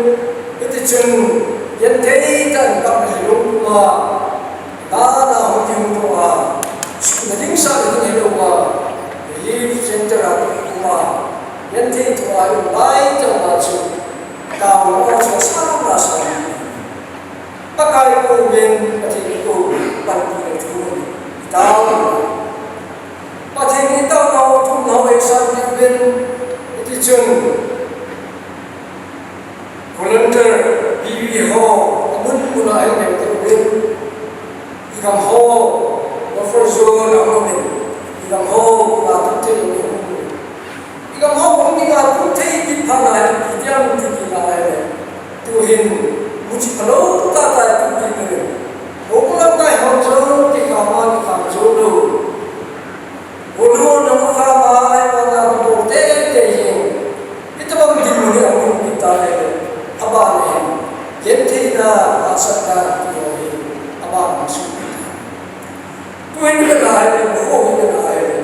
H: itu cuma yang tidak kami lupa, tanah hujan tua, nanti misalnya ini lupa, ini cendera lupa, yang tidak tua yang lain termasuk tahu orang sama rasa, pakai kuben pasti itu pantai itu tahu, pasti kita tahu tu tahu eksam kuben itu cuma volunteer. Bibi ho, amun mulai yang terwin, ikam ho, offerzon amun, ikam ho, lalu teh, ikam ho, mungkin lalu teh di panai, dia mungkin di panai, tuhin, mungkin kalau tak ada tu di mana, orang kaya hujung di kamar dulu, orang nak kamar, orang nak teh, itu baru di mana amun kita ni, abang ni. Yentina asal dia abang masuk. Tuan kita ada, bukan kita ada.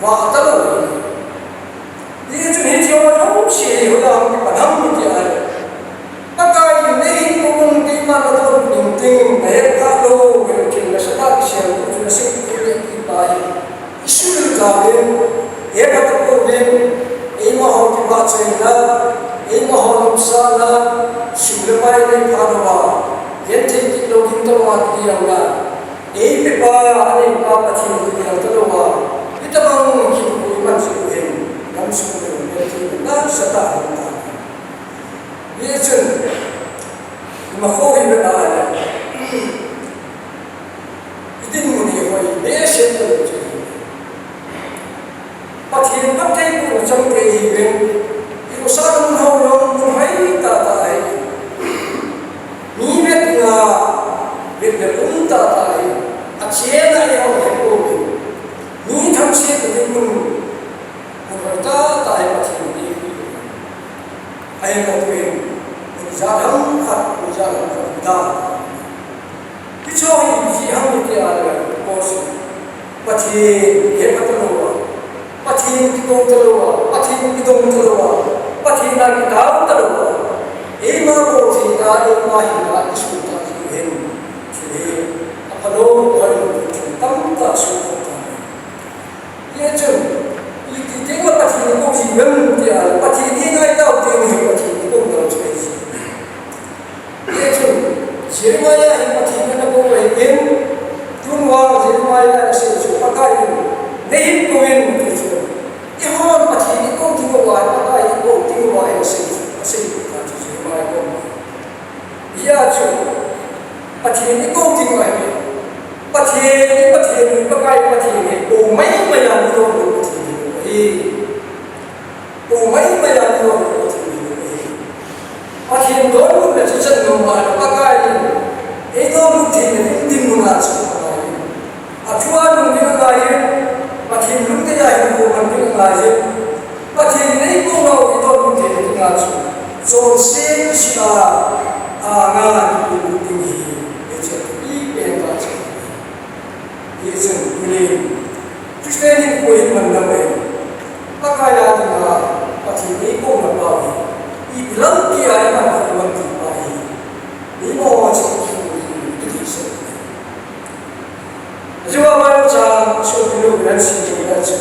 H: Waktu tu, dia tu ni dia orang mesti orang padam dia ada. Pakai ini pun kita tu penting, mereka tu mungkin sesuatu yang tu nasi kulit kita. Isu kami, ia kata kami, ini mahu kita cina. Ini mahu nusana, sudah banyak karunia. Yang tinggi lo kita mati yang mana? Ini pepaya, ini apa sih yang terlupa? Kita mahu hidup iman sukuhin, yang sukuhin, yang tinggi, dan setahun. Ini cun, mahu hidup ada. Ini muni hoi, nasi terlupa. Pati pun macam kehidupan. Usaha menghorong menghai tatai, ni betna betna tatai, aciera yang berkau, ni tamsi betulun, menghorta tatai macam ni, ayam betulun, menjalan dah, kicau ini hang itu ada, bos, pati hebat terlalu, pati hidung terlalu, pati hidung terlalu. Pati nak tahu terlalu, ini mahu kita ini mahu kita ini, jadi apa lo orang itu tanpa suka. Ia cuma, ini tengok pati ini kau siapa dia, pati ini nak tahu tengok pati ini kau tahu sebesi. Ia cuma, Jeremiah ini pati ini kau ingin, tunwar Jeremiah sesuatu pakai ini, ni kau ini tu. Ihon pati ini kau tengok pakai. Tinggal yang sih macam mana kau? Ia cuma pati ini kau tinggal ini, pati ini pakai pati ini, umai bayar itu pati ini, umai bayar itu pati ini, pati ini dulu macam mana pakai ini, itu pati ini tinggal macam mana? Acuan mungkin lagi, pati ini mungkin lagi mungkin lagi. Pati ini kau mau itu mungkin tinggal so sih anak itu tinggi, itu ini baca, itu ini Kristeni ko in man na pakaya na pati ni ko na ba ilang ki ay man ko ti ba ni mo wa chi ti se ajo ba cha so bilo gran si jo da chi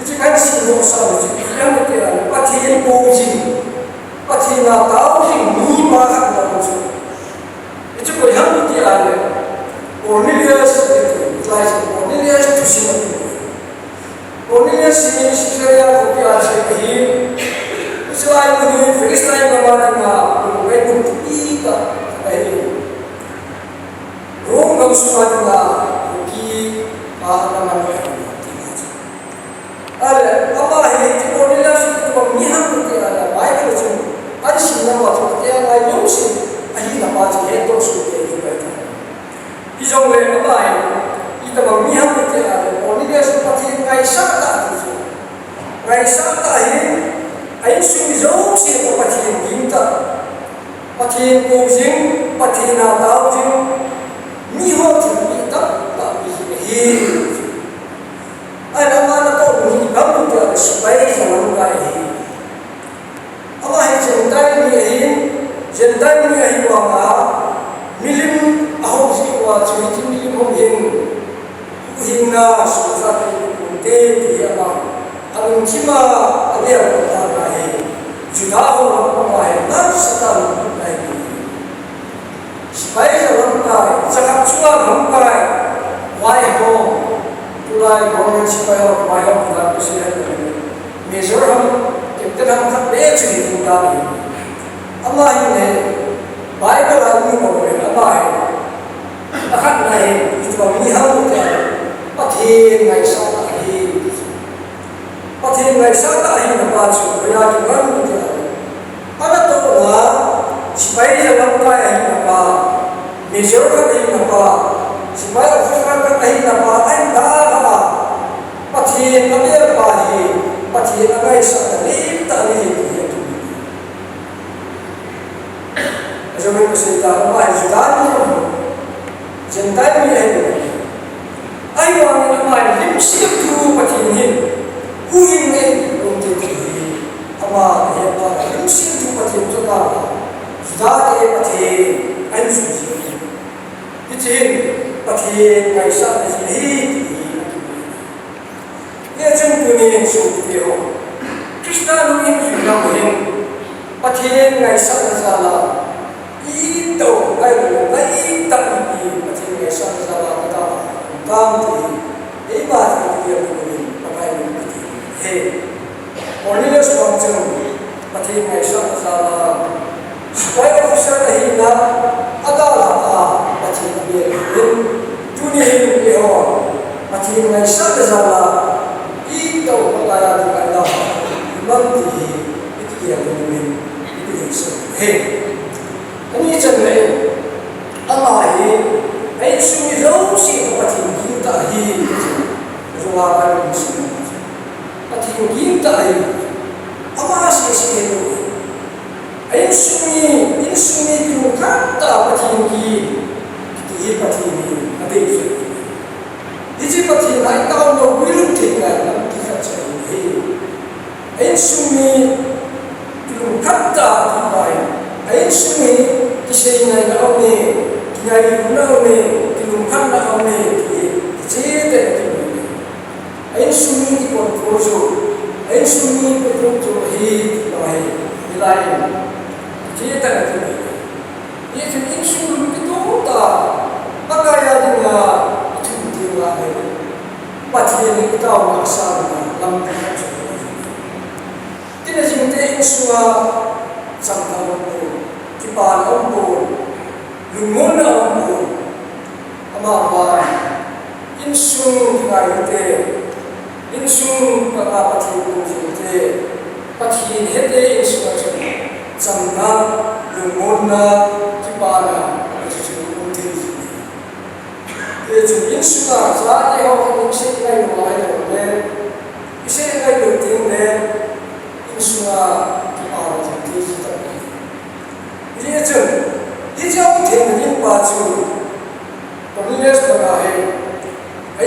H: ti kan si no sa ji yang ti ala pati ko ji pati na ta ji ni ma ka na ji ti ko yang ti ala Cornelius Cornelius to see Cornelius ini Syria kopi asyik ini selain itu Filistin nama mereka kita ini Rom kamu semua dengan kopi nama mereka ada apa ini Cornelius itu pemihak kopi ada baik macam ada sih nama kopi yang lain yang sih ini nama jadi itu sudah itu baik Ijong le apa ita bang miham te ada Cornelius pati ngai sakta tu ngai sakta hi ai su jong si to pati ginta pati ko jing pati na tau jing mi ho tu ita ta hi ai na mana to ni bang tu ada supaya jangan ngai hi apa hi jentai ni hi wa ma milim ahom si wa chuiti milim hom hin na suza te ti ama alung chima adia ta hai juda ho ma hai na sata ai spai ja ram kai sakap chua ram kai wai ho tulai ho spai ho wai ho ta tu si measure ham कितने हम सब बेच ही उठा नहीं अल्लाह ही ने बाइबल आदमी को बोले अल्लाह है अखंड नहीं इतना मिहां होता है पथेन ऐसा ही ना बात बिना की मन होता है अगर तो ना सिपाही जवान का है ना पा मेजर का नहीं ना पा सिपाही अफसर का नहीं ना पा ऐन दागा पथेन अबेर पाही पथेन अगर ऐसा नहीं ताली है जो मैं कुछ नहीं कहा हमारे जुदान नहीं जनता भी है आई वाले हमारे लिपस्टिक थ्रू पथेन हुई में उनके लिए हमारे हमारे लिपस्टिक थ्रू पथेन जो ना जुदान के पथेन अंजुजी इचेन पथेन ऐसा नहीं ये चंपुने सुनते हो कृष्णा लोग जुड़ा हुए पथेन ऐसा नजारा ito ay nakita ni pati sa bata kamti ay bakit niya gawin pagkain pati Cornelius Pangchang pati sa spy officer na hina adala ka pati niya tunihin niyo pati sa sala ito pagkaya ng Allah manti ito niya gawin ito sa ini cenderung Allah ini, ayat sumi jauh sih pati kita ini, jualan musim, pati kita ini, apa sih itu? Ayat sumi itu kata pati kita pati ini, ada itu. Jadi pati lain tahun lo belum tinggal kita cari. Ayat sumi itu kata apa ini? Ayat sumi kisah ini nak apa? Kiai guna apa? Tilungkan nak apa? Cerita itu. Ayat sumi itu kontrol. Ayat sumi itu kontrol hidup lain. Cerita itu. Ia jadi sumi itu tak. Pakaian dengan itu dia lain. Pasti ini kita orang asal dalam kerja. Tidak cinta semua sampai Kipan ampun, lungun ampun, amawan, insung ngaite, insung pagapati pujite, pati hete insung aja, jamna, lungunna, kipana, aja unti. Itu insung aja, dia orang insung ngaite mulai insung ngaite tinggal, insung kipana jadi. ये जो थे नहीं बाजू Cornelius बना है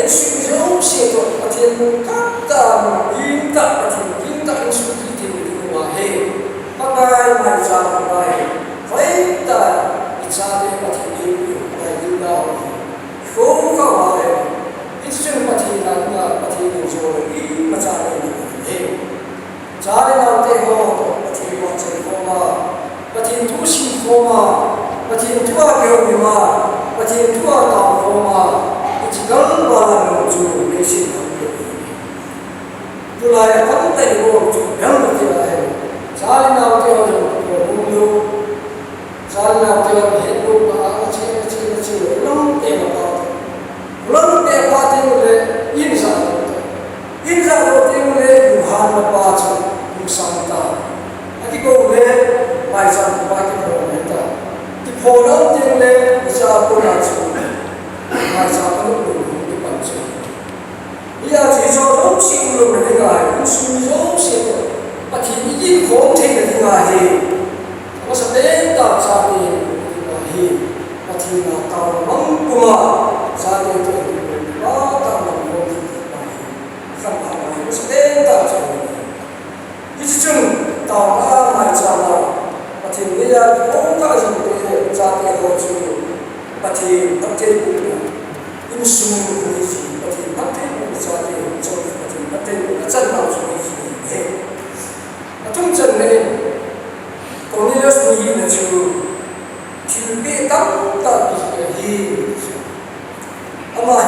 H: ऐसी जो xe to mà thiên các ta in ta mà thiên in ta in suy nghĩ thì mình mà hệ các cái mà ra mà hệ phải ta ít ra thì mà thiên in mà in đâu không có mà ít chuyện mà thiên là thiên rồi in mà ra đây hệ ra đây nào thế ho mà thiên quan trọng không mà thiên tu sĩ không mà thiên tu học hiểu mà thiên tu học không chỉ có vào làm chủ để xin học được rồi không thể vô chủ béo được thì là sao lên nào theo được cũng lưu sao lên nào theo hết luôn mà chỉ lắm để mà thì in ra rồi thì người dùng hàng mà ba chứ dùng sang ta cái câu này bài sang bài cái câu này ta thì phổ đâu thì người ra cô nào chứ bài sang nó được cái bản chất bây giờ chỉ cho đúng sự luôn là cái này cũng suy đúng sự mà thì những khó thì là cái này mà sẽ đến tạo ra thì cái này mà thì là tạo mong của ra thì đó tạo mong của không phải nó sẽ đến tạo ra cái chuyện tạo ra mai cha nào mà thì bây giờ cũng có gì để ra cái hồ chứa mà thì nó trên cũng in sung cái gì mà thì nó trên cũng ra cái hồ chứa mà thì nó trên cũng chân nào rồi cái gì mà trong chân này còn như là suy nghĩ là chưa thì biết tắm ta bị gì ama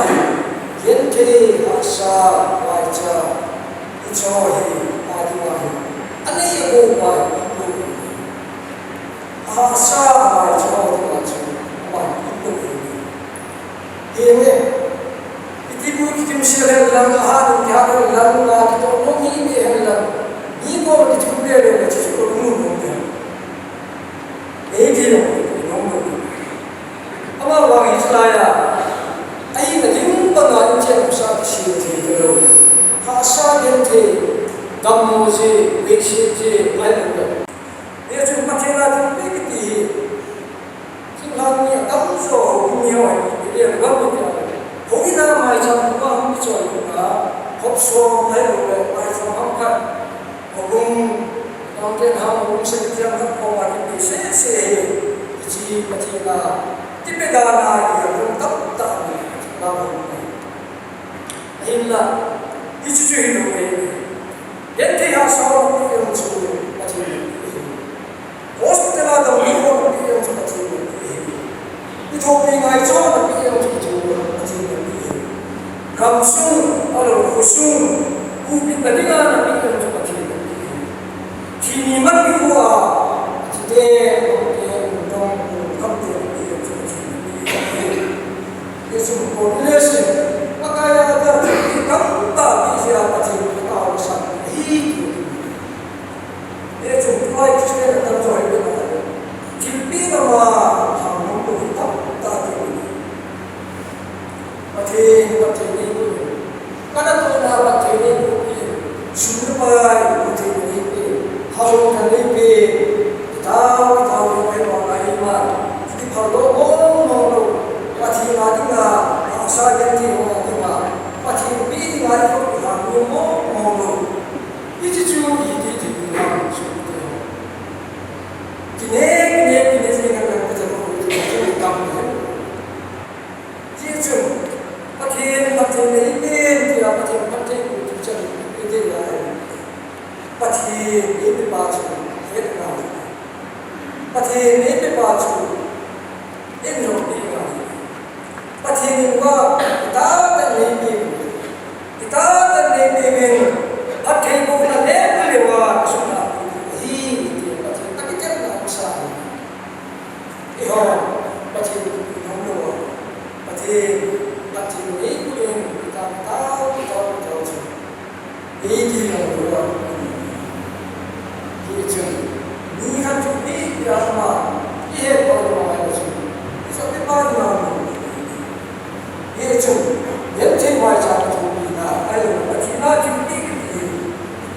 H: hiện thế asa vai cha cho hi adiwa anh ấy yêu bài asa vai cha adiwa bài hiện nay cái bu cái mình sẽ làm hàng cái hàng làm là cái đó nó nghĩ về hàng làm nghĩ có cái chuyện này là chỉ có đúng không đấy thì nó ama wang Israel ai là những con người trên sa cái gì thì đâu họ sa đến thì cầm mô gì việc gì ai cũng được bây giờ chúng ta thấy là cái gì chúng ta nghe đóng số cũng nhiều ấy bây giờ gấp được hối ra mai trong có không biết rồi cũng đã hộp số hay là mai trong không khác họ cũng trong cái nào cũng sẽ theo các con và những cái sẽ chỉ mà chỉ là cái bây giờ là thì cũng tất cả là hình là cái chuyện đó này đến khi họ sau cái ông chủ mà chỉ hospital là đồng ý không cái ông chủ mà chỉ cái thôn này ngay cho là cái ông chủ mà chỉ cầm súng ở đâu có súng u bị bệnh là cái ông chủ mà chỉ thì mình mất cái hoa chỉ để trong không thể cái sự cố lên maka ya ada kamu tak bisa macam tahu sendiri itu mulai kita terjadi dengan jadi nama kamu tu tak macam ini karena tu nak macam ini supaya macam ini halau kali tahu apa iman jadi kalau ngomong macam mana asa ganti orang tua, macam ni orang itu kamu mau, itu cuma ini orang sudah. Kini dengan macam itu kamu, jadi macam ini dia macam itu jadi itu macam ini baca, macam ini baca, ini orang Pati wa kita dan lebih akhir bukan lebih lewat sudah ini tapi jangan usah pati nombor pati ini kita tahu ini nombor ini kan cuma drama ini kalau itu sampai mana ये जो ये वाला चाहते हो ना अरे बचना कितनी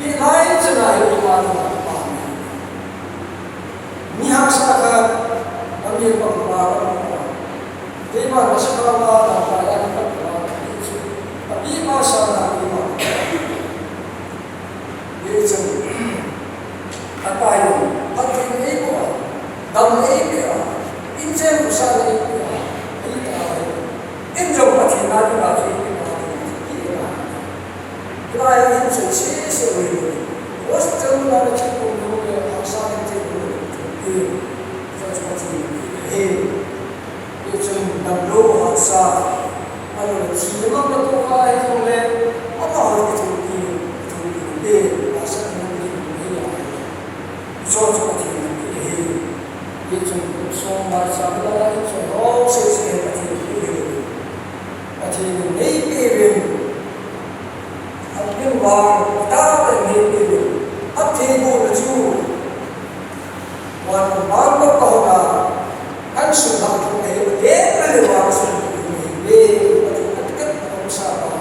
H: ये लाइन चलाए ये बात निहासा का हम ये पकड़ा देवा नशा वाला ना पाया ना पकड़ा अभी मास hin se se oi was tell na chi ko no ke asa ke ko e so so chi he e chen na lo asa ano chi ma na to ka he ko le ama ho ke chi e asa no ni he ya so so chi he e chen so ma sa la e chen ho se ke chi a chi nei pe ren nhưng mà ta là người người ấp thì bộ là chú và bán nó còn là anh sử dụng cái này để cái điều mà sử dụng về tất cả các xã hội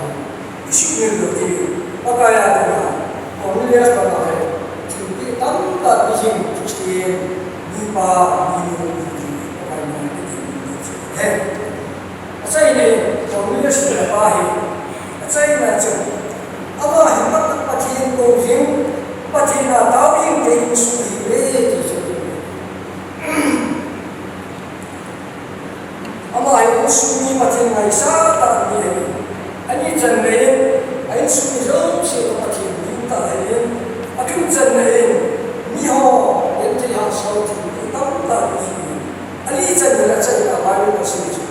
H: sử dụng được thì các cái là còn liên quan là thì cái tấm là cái gì thì đi qua đi cái này hết cái này còn liên quan là ba hình cái này là ama himmat pathin ko jing pathina tawing te su hi le ti su ama ai su ni pathin ngai sa ta ni ani chan le ai su ni zo se ko pathin ni ta le akin chan le ni ho en te ha so ti tam ta ni ani chan le chan la ba ro su ni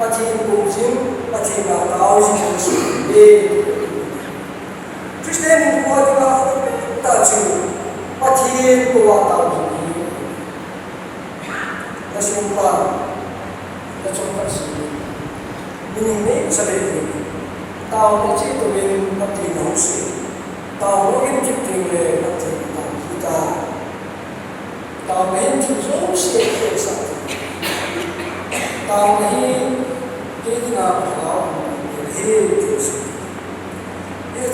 H: pathin ko jing pathina tawing su le Christian ko ta chu pathin ko wa ta ni la sum pa la chom pa si ni ni sa le ni ta ni chi to ni pathin ho si ta lo in chi ti le pathin ta ta men chi zo si ke sa ta ni ke na pa he chu si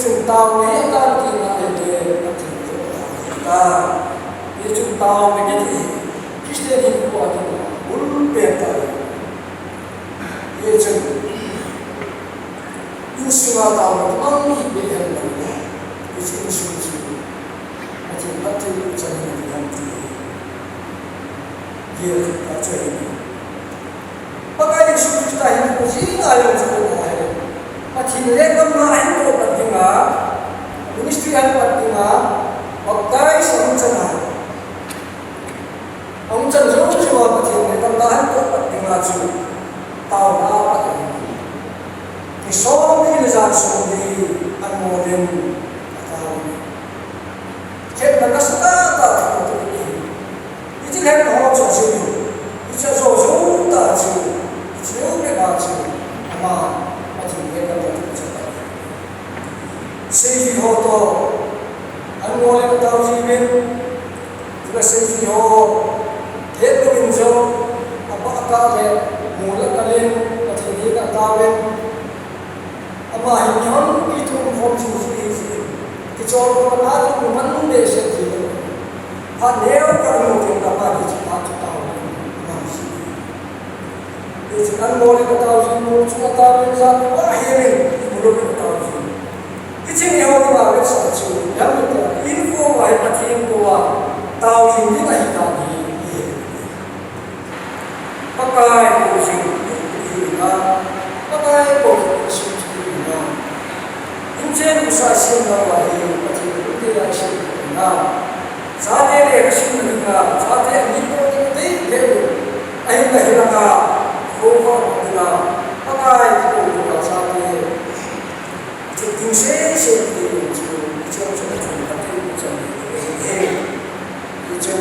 H: chúng tao mấy ta thì là để ta ये chúng tao mấy cái gì किसने दिन को आते हैं बुल बेटा ये chúng insula tao mà mang ही bị hết rồi ये chúng insula अच्छा अच्छे चलने की हमती ये अच्छा है पकाई इंसुला ta है कुछ ही आयो चलना है अच्छी ले कम ना है तो पत्तिंगा मिनिस्ट्री है पत्तिंगा पक्काई समझना हम चल जो जो पत्ती में कम ना है तो पत्तिंगा जो ताऊ ना पत्ती कि सोम की निजात सोमी अनमोलन ताऊ जब नका सता ता तो इसी ले हो जो जो इसे जो जो ता जो जो के बात जो अमा Seifi ho to anmole ko tau ji men juga seifi ho het ko min jo apa ka le mula kalen pathini ka tawen ama hinyon ki thum khom chu ji ki chor ko na ko man de se ji ha neo ka no ke ka ma ji ha ta taw na si ye anmole ko tau ji mo chu ta men sa ko herin mulo ko tau ji Iching yo ko ba sa chu yam ko info wa pathin ko wa taw yin ni ngai ta ni pakai ko sing ni na pakai ko sing ni na inchen ko sa sin na wa hi pathin ko te ya shin na sa te le shin ni na sa te ni ko te te ai na hi na ko ko na pakai ko ko sa te ting se se de chu chu chu chu ta te chu he chu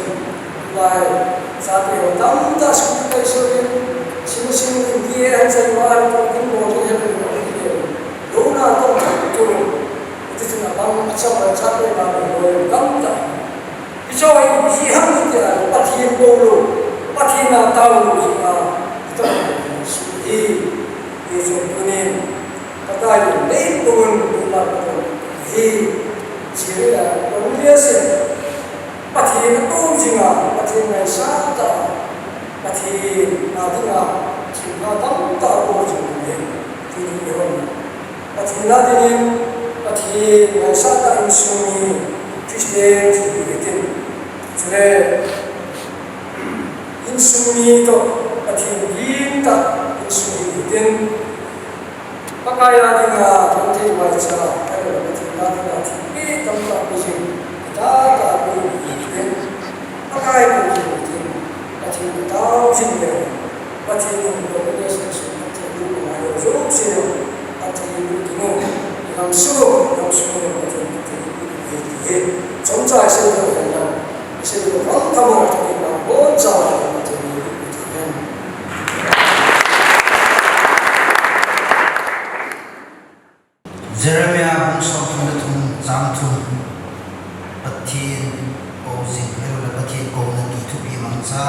H: lai sa te ho tam ta su ta so de sim sim die han sai wa to kin mo to he de do na to to ti chu na bang cha ba cha pe na ho kam ta pi cho ai ji han ni ta pa thi ko lo pa thi na ta lo ji na to su e ye chu ne Pakai lain pun bukan he ciri pemulia sen pati itu jinga pati naisata pati nadinga jinga tam tahu jinga ini orang pati nadin pati naisata insuni Kristen jiwitin cire insuni itu pati binta insuni jiwitin Pakaya dengan nanti baca, ada nanti nanti su nam su ne ma thon he chom cha se do na se do ram ka ma to na bo cha ma to ni
E: Jeremiah hung som thun thun jam thun pathin o jing hero la pathin ko na ki thu pi mang cha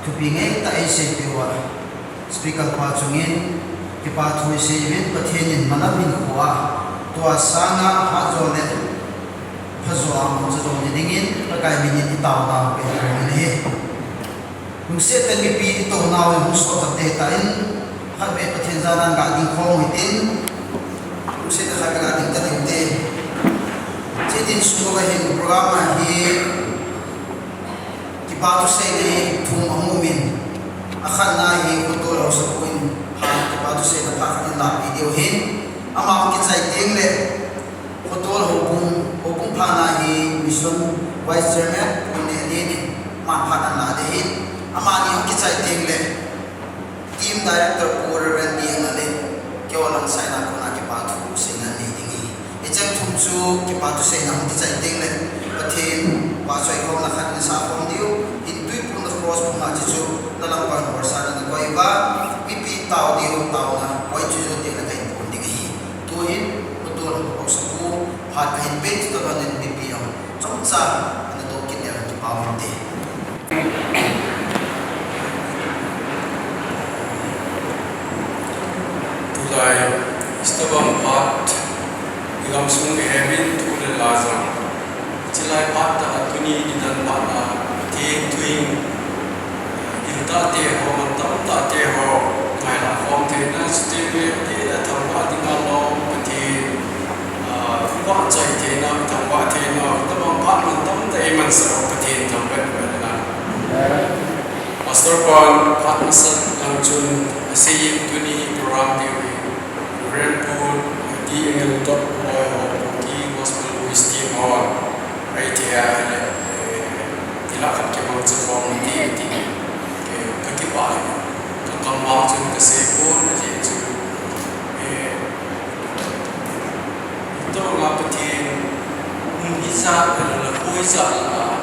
E: thu pi nge ta ai se pi wa speaker pa chungin ki pa thu se yin pathin in manamin khuwa to asana ha zo le phazo am zo zo ni dingin pa kai min ni taw na pe ni he hung se ta ni pi to na we hung so ta te ta in ha be pathin zanan ga ding khong hitin usia dah agak tingkat tinggi. Jadi semua yang program ini kita tu saya thum amumin akan nahi betul harus poin kita tu saya dapat nak video ini amal kita saya tinggal betul hukum panahi mission vice chairman ini manfaat nak deh amal yang kita saya tinggal team director program dia nanti kewalang saya nak nak kita tu saya ni tinggi. Ijang thum chu kita tu saya nak kita tinggal le pathin pasai kau nak nak sapom dia hindui pun nak cross pun nak cucu dalam kau bersama dengan kau iba pipi tahu dia tahu na kau cucu tinggal kain pun tinggi. Tuhin betul kau sebu hak kain bed tu kan pipi yang cuma anda tu kita yang paham deh.
D: Tulai istabang part igam sung heaven to the lazam cilai part ta tuni di dan pana ti tuing ilta te ho mantam ta te ho ngai la form te na stebe te da tham wa ding lo pati wa chai te na tham wa te na tabang part mantam te man sa pati tham ba na Pastor Paul Patmasan ang chun saying tuni program te Rampur di engel dot di gospel wisdom or idea dilakukan kemau cekong di kekipai kekemau cun kesepun aja itu itu ngapain menghisa adalah kuisa lah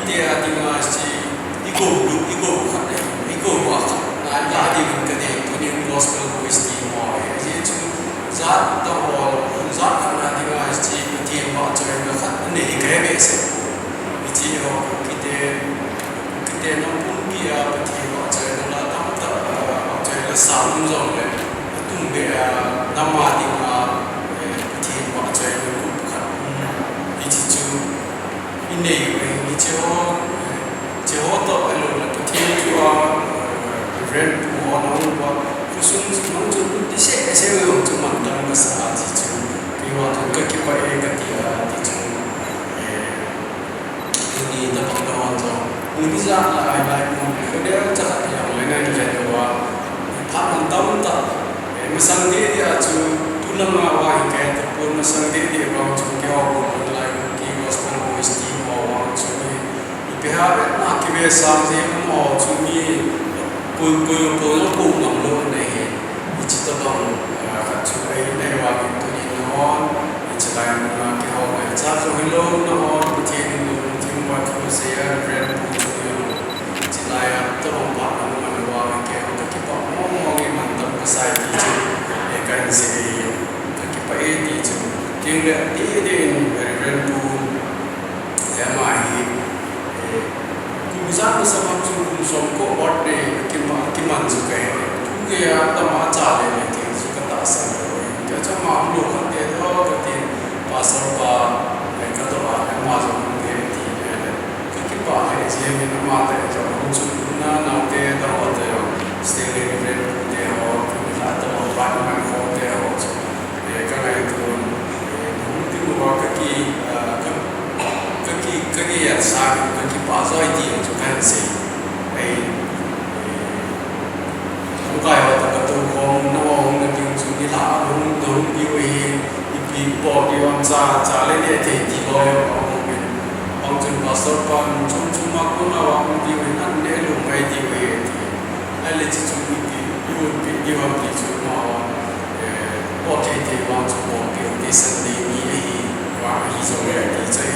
D: dia tinggal si iko bukan ada di kedai tuning gospel wisdom zat tawal zat kana dinga chi ti ma chai na khat ne grebe se ti ho kite no pun pia ti ma chai na tam ta chai la sam zo le tum be na ma dinga ti ma chai na ku khat ti chu ine ni che ho to alo na ti chu a ren pu ho na wa kusung nong chu di se yo chu man ta ma sa ji chu ki wa tu ka ki pa e ka ti a ti chu ni da pa wa to ni za la ai lai mo ko de cha ka ya le na ni ja wa pa man ta un ta ma sang de dia chu tu na ma wa hi ka ta pu ma sang de dia ba chu ke wa ko lai ki gospel wisdom wa chu ni pe ha na ki ve sa je mo chu ni cô nó cùng làm luôn này chỉ tập bằng các chú ấy này và tôi nhìn nó chỉ là cái họ phải trả cho cái lô nó thì thì mà tôi sẽ rèn bùn cho chỉ là tập bằng bạn nó mà nó vào cái cái bạn mong cái mình tập cái sai thì chứ để cái gì cái phải thì chứ tiếng là đi rèn bùn để mà Misal bersama cung somko order kiman juga ya, tu ya tamah cale ni, suka tak sah. Jadi macam lu kan dia tu ketin pasar pa, kata apa masuk dia ti, kekipa ni sih ni nama dia macam cung na dia tahu dia, setiap event dia ho, kita tahu banyak orang dia ho, kerana itu mungkin luar kaki yang sah, kaki pasal itu kan sih, bukan ada kata orang nawang nanti suni lah, orang diuji, ibu dia orang cale dia ti loyo orang cun pasal pan cuma aku nawang diuji ande lumai diuji, ada cicu itu dia orang cuma
I: bỏ thì vang cho bỏ kiểu thì Sunday ni ấy và hi rồi thì chơi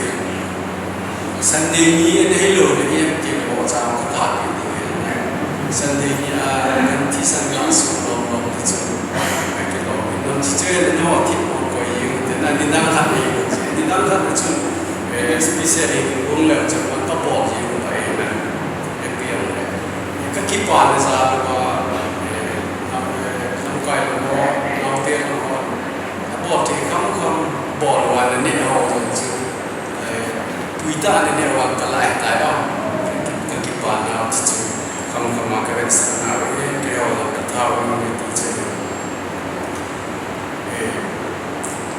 I: Sunday ni anh hay lừa thì em chỉ bỏ ra một cái thằng thì này Sunday ni anh thì Sunday xuống lòng thì chơi cái đó mình chỉ chơi là nó thì một cái gì thế nên đi đang khăn thì chơi especially cũng là trong các bộ gì cũng vậy nè em biết này các kỹ thuật là sao và cái nó tiền nó bỏ thì không bỏ vào là nền hồ rồi chứ tùy ta là nền hồ cả lại tại đó cái kỹ thuật nào chứ không mà cái việc sáng nào cái hồ là cái thao nó mới tí chứ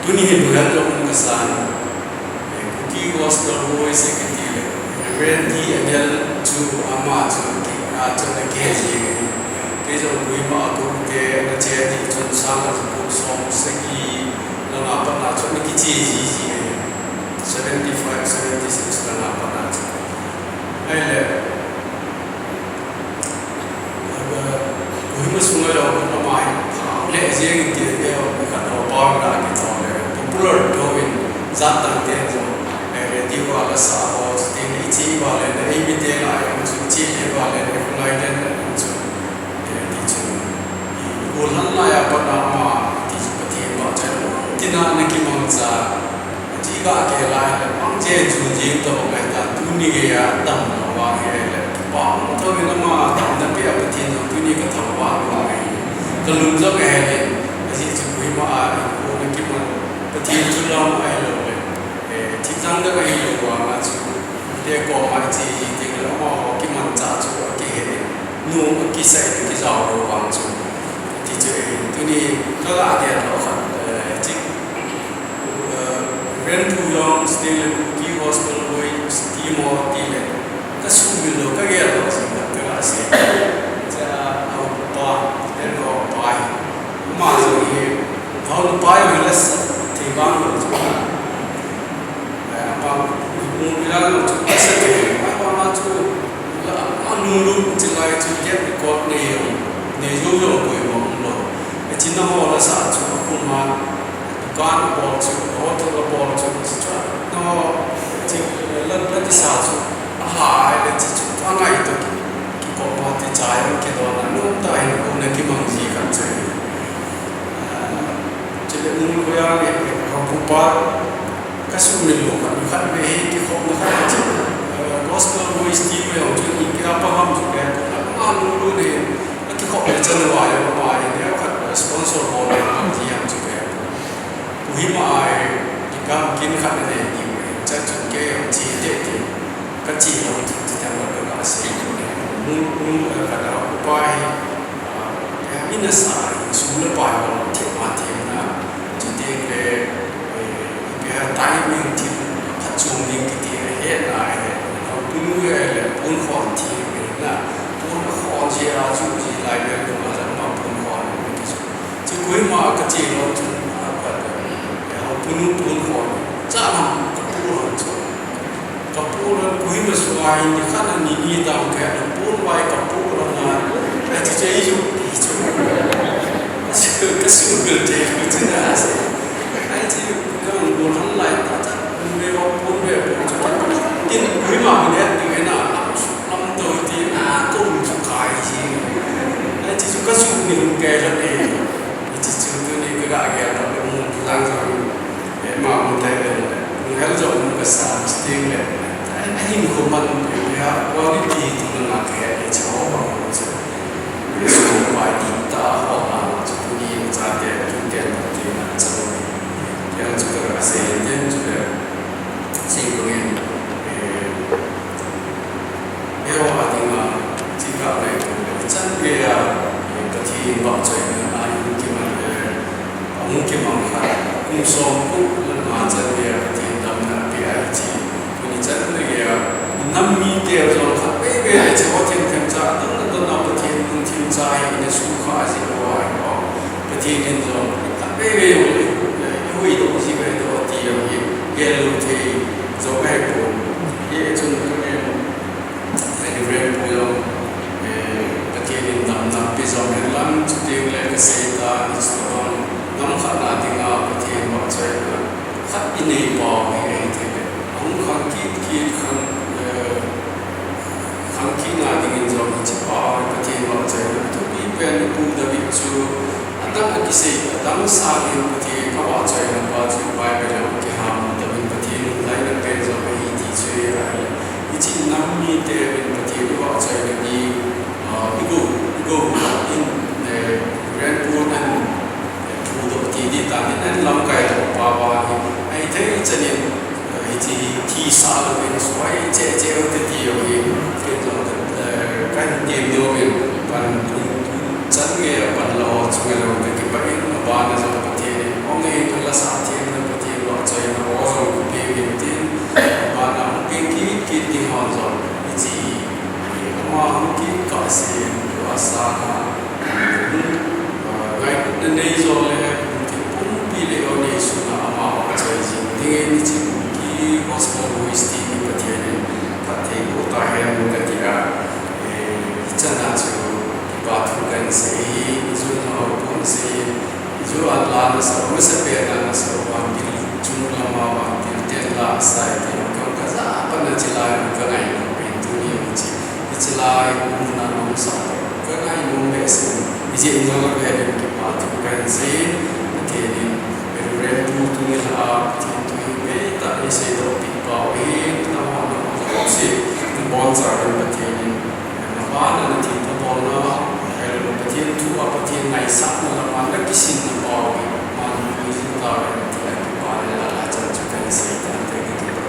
I: tôi nghĩ hiện tại là một cái sản Ki gospel voice ekitile when he again to ama to the keji kejo buima ko te na che ni chun sang as ko song segi na na pa na chun ki chi ji 75 76 na pa na ai le buima sunga lo na mai le je ki te de ka no pa na ki to le popular doing zat ta te điều vào là xã hội thì lý trí vào lên để ý biết lại ông chủ chi để vào lên để không ai đến ông chủ để đi chung buồn lắm lại à bắt đầu mà đi chung cái tiền vào chơi thì nào nên khi mong ra chỉ cả cái lại là mong chơi chung gì đó người ta tu ni cái tâm nó vào cái là bảo thôi nó mà tâm nó biết cái tiền nó tu ni cái thằng vào cái cái luôn cho cái này cái gì chung quý mà cô nên khi mong cái tiền tu làm ai rồiที่จังได้ก็เห็นอยู่ว่ามาจูเด็กก็มาจีเด็กแล้วก็กิมันจ่าจูกิเห็นนู่นกิใส่กิจาวรู้วางจูที่เจอตัวนี้ก็อาเดียเราครับจิเรียนผู้ยองสตีลกีฮอสพิทอลไว้สตีมอร์ตีเลยก็สู้มิลโลก็เกี่ยวกับสิ่งนั้นก็อาศัยจะเอาปาเรียนก็ไปมาจูที่เขาไปเวลาที่บ้านเราจูMungkin tu pasal tu, apa tu, nulu jelai tu get record ni jauh boleh buat. Cina orang sah tu aku mah kan buat tu, hotel buat tu, no, lepas tu sah tu, lepas tu angai tu, kita buat tu cahaya kita orang nak tahu aku nak gimana sih kan saya. Jadi mungkin yang aku buat kasu milo kan behi ki khom na kan chi gospel voice ti mo yo chi ki apa ham chu ke na lu ne ki khom le chen wa yo ma ye kan sponsor ho le ham ji ham chu ke ku hi ma ai ki kam kin khan ne ni cha chu ke yo chi de ti ka chi lo ti ta ma ka se mu ka da pa hi ya min sa su le pa yo ti ma ti na chi de ke tại mình thì phát triển những cái tiền hiện lại nó cũng như là bốn khoản thì là bốn khoản gì là chú gì lại được mà rất là bốn khoản chứ cuối mà cái gì nó cũng phải họ bốn khoản chắc là cái bốn khoản chứ cái bốn là cuối mà xoay thì khá là nhìn tao cái là bốn vay cái bốn là chỉ chơi yêu đi chứ cái sự việc chơi cái chuyện là ai chứ cái buồn lắm lại ta chắc về vào buồn về cho tin quý mà mình hết từ cái nào năm đầu tiên công chụp cái gì đấy chỉ chụp cái chụp mình kể ra đi chỉ chụp từ này cái gà kia đó để muốn tăng rồi để mà muốn thấy được muốn help cho muốn cái sao tiền này anh hình không bằng cái ha qua cái gì thì nó là cái để cho họ chứ cái số bài đi ta họ làm cho tôi đi ra tiền tiền là cho yang juga ASEAN juga sehingga Ewa adinga jika mereka canggih ketika baca ini mungkin mengharap kumsomku lemah canggih ketika dalam PIG ini canggih ya nami dia orang KPB jauh tim cak dan apa tim cak ini suka sih wah ketika itu KPB会东西会多低了也路可以走外国也从这边那边不用ประเทศนั้นนำไปสอนให้ล้ำจุดเดียวเลยก็เสียดายที่สุดนั้นน้ำขนาด inei pa he te ang khang ki khang ki na ding in zo chi pa ka te ba chai to bi pen pu da bi chu adang ki se adang sa ni ka te ka wa chai na ba chu bai be la ki ha mu da bin ka te lai na pen zo ba hi ti che ya chi nam mi te bin ka te wa chai na ni go in Grand Pool and Pool ti di ta ni nan lam kai to pa ba ni ai thei chanin chi thi sa lo in swai che te ti yo ni ke to kan game do min pan chan nge pan lo chue lo ke ki pa in ba na zo pa ti ni ong nge to la sa ti na pa ti lo chai na o zo ku pe bin tin ba na ke ki ti ha zo chi ma ki ka se sa na ngai nei zo le ti pum pi le o nei su na ma wa chai ji ding ni chi ki gospel voice ti ni pa ti ni ka te ko ta he mu ka ti a cha na chu ba thu kan se zu na o pun se zu a la na sa o se pe na sa o an ti chung la ma wa ti te la sai ti ka ka za pa na chi la ka ngai no pe tu ni chi chi la mu na no sa ka ngai no me se ije injo la be ni ki pa tu kan se ti ni pe re tu tu ni la ti tu be ta ni se do pi pa we na ma no ko se tu bon sa ka ti ni na ba na ti ta bon na e lo pa ti tu a pa ti ngai sa na la ma na ki sin na ba we ma ni ni ta ti la pa la la cha chu kan se ta te ki tu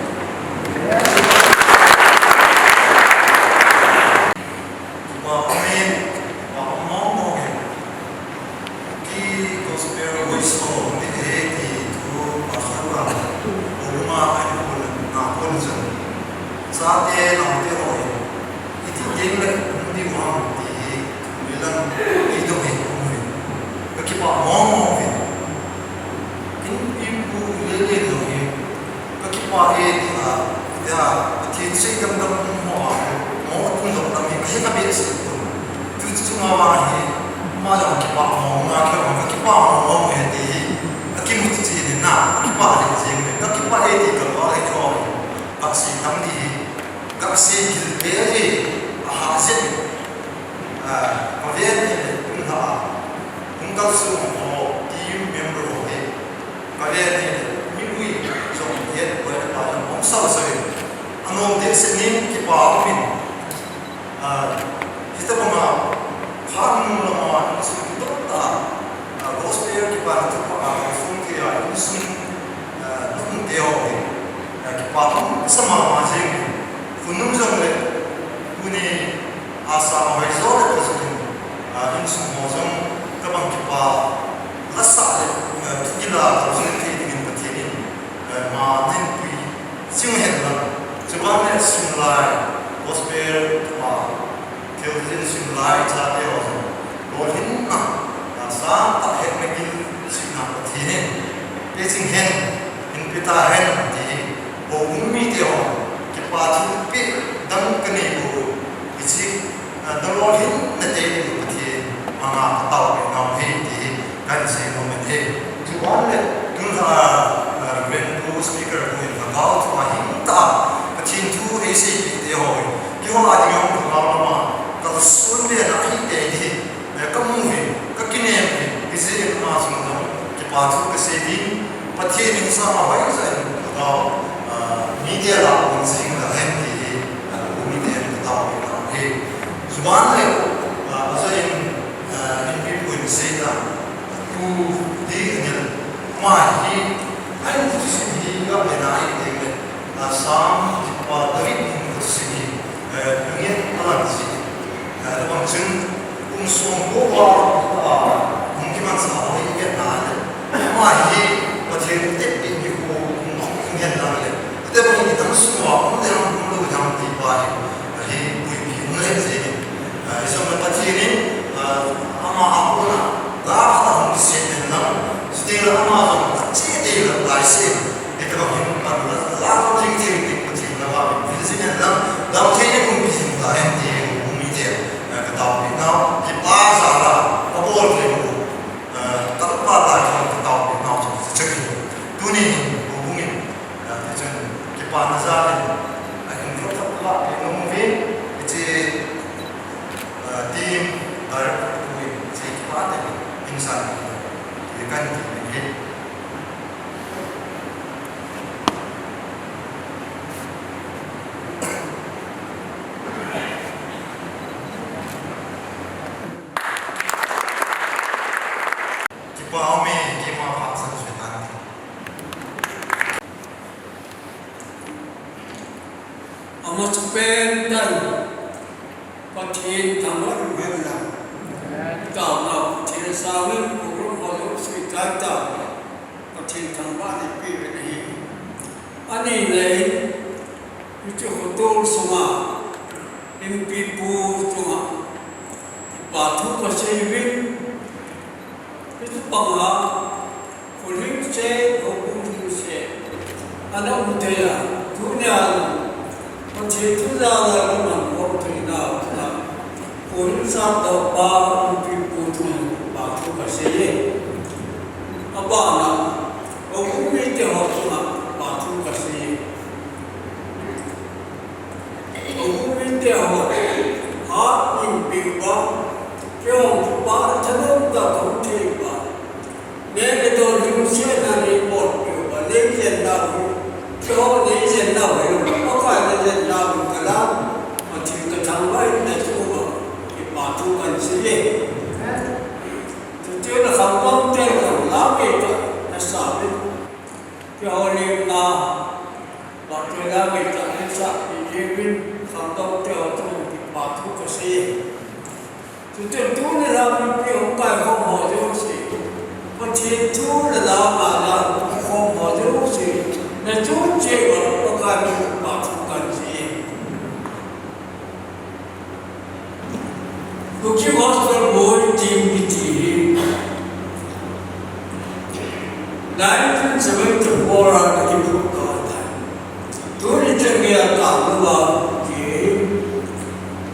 E: Kipana Zalin, aking protokol ng movie, iti team director ko si Kipate, insan, ikan hit. Kipao me, kipao paksa suitan.
F: Amos pen dan patin tamat bela. Tahu nak patin sahaja kurung kalau sudah tahu patin tamat itu beri. Ani lain itu hotel semua, impipu semua, batu pasir itu bangga, kulit se, hukum se, anak muda, dunia. Macam tu dah memang waktu ina, pun satu bar lebih putih batu kasih. Apa nak? Aku minta waktu nak batu kasih. Aku minta waktu hak impi bar, yang bar jangan tak kunci bar. Ni itu rusia nari bot bar, ni jendak. Cho ni jendak itu. Nên là một cái đó mà chỉ có thằng ấy là chỗ thì bảo chú cần xử lý thực tế là không có tên là lá về là sợ đi cái hồi niệm là bảo chú lá về là sợ thì riêng không có theo trong thì bảo chú có xử lý thực tế chú này là một cái không phải không hỏi cho gì mà chỉ chú là mà là không hỏi cho gì là chú chỉ có cái bảo chú cần gì Bukit Gospel Boy Team itu 1974 orang dibuat kota. Turis cengia tahu bahawa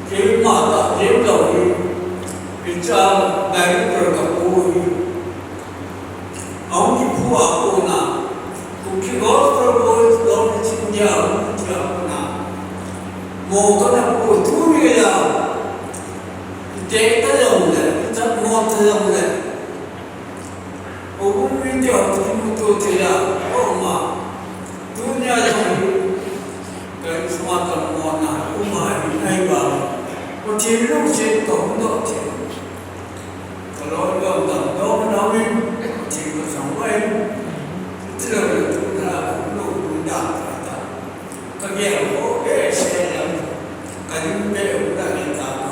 F: ke mata dia tahu bicara dari berkabui. Orang dibuat kona. Bukit Gospel Boy orang cengia kona. Mau kena turis ya. Dia tahu le, tak mau tahu le. Orang ini dia tu tidak, orang dunia ini kan semacam mana, umai, aiba. Macam lu cakap kau nak cakap. Kalau kau tak tahu nama, cakap sampai tidak tu dah lu dah kata. Kerja okey saya, kerja udah kita.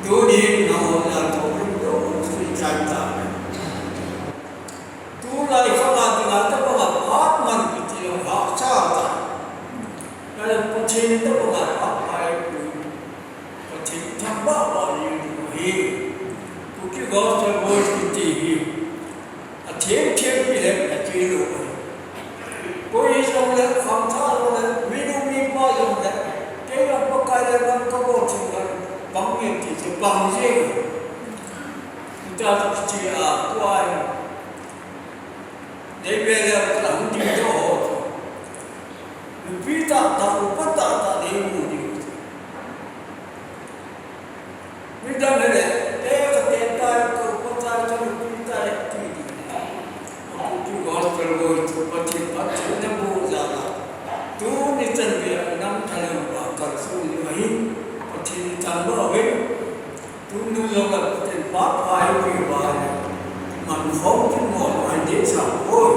F: Tujuh nama yang terbentuk suci cakap. Tu lagi sama dengan tu pengapat man kita hak cakap. Kalau pecin tu pengapat baik, pecin cakap balik ni. Bukit Gospel Boy kita, tiap-tiap bilik kecil. Koi sampai kamsa sampai minum lima sampai. Kita pakai dalam kabut tinggal. Bằng miệng thì chỉ bằng riêng chúng ta chỉ quay để về là làm gì đó vì ta bắt ta đi ngủ đi vì ta này để cái tiền tài của con trai cho mình ta thì cũng chú Gospel Boy tu bắt nó bù ra tu ni chân về năm thay và cần sự ấy thì chẳng có biết chúng tôi dùng là tiền phát phải vì vậy mà không có một vài điểm sản thôi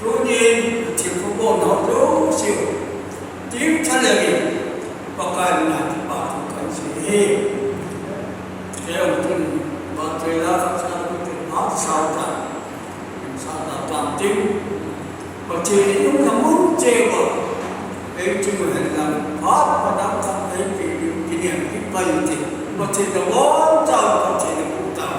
F: tuy nhiên thì không có nó đủ siêu tiếng trả lời và cái này thì bà không cần gì theo từng và thời gian phát phát sao ta toàn tiếng và chỉ những là muốn chơi vào để chúng mình làm phát và đáp thăm thấy kỷ niệm cái bài thì mà chỉ là bốn trăm và chỉ là bốn trăm.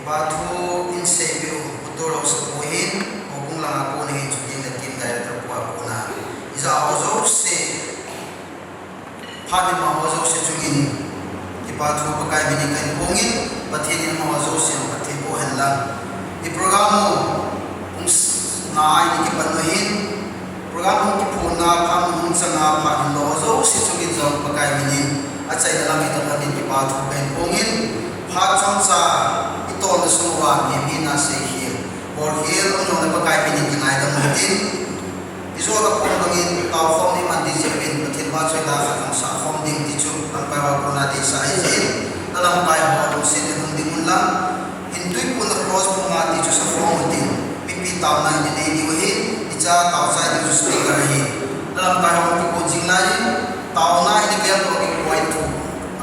E: Kibatu insebiu utolo sebuhin hubung lang ako na hinjudin na tim dahil terpuwa ko na isa ako se panin mawazo se jungin kibatu pakai binikan bungin patinin mawazo se patibuhan lang i programo ngai ni ki panohin program hong ki phuna pham hong changa pha lo zo si chuki zo pakai minin achai dalam itu hadin ki pa thu ben ongin pha chong sa ito na suwa ni bina se hi or here on na pakai minin ki ngai da mutin iso ka phong bangin taw khom ni man di jepin patin ba choi da kham sa khom ding ti chu ang pa wa ko na di sa hi dalam pai ho do sin hong ding la hindui pun cross pun ngati chu sa khom din pipi taw na ni nei ni hi icha taw sai di speaker hi dalam pai ho ki ko jing lai taw na ni ke ko ki koi tu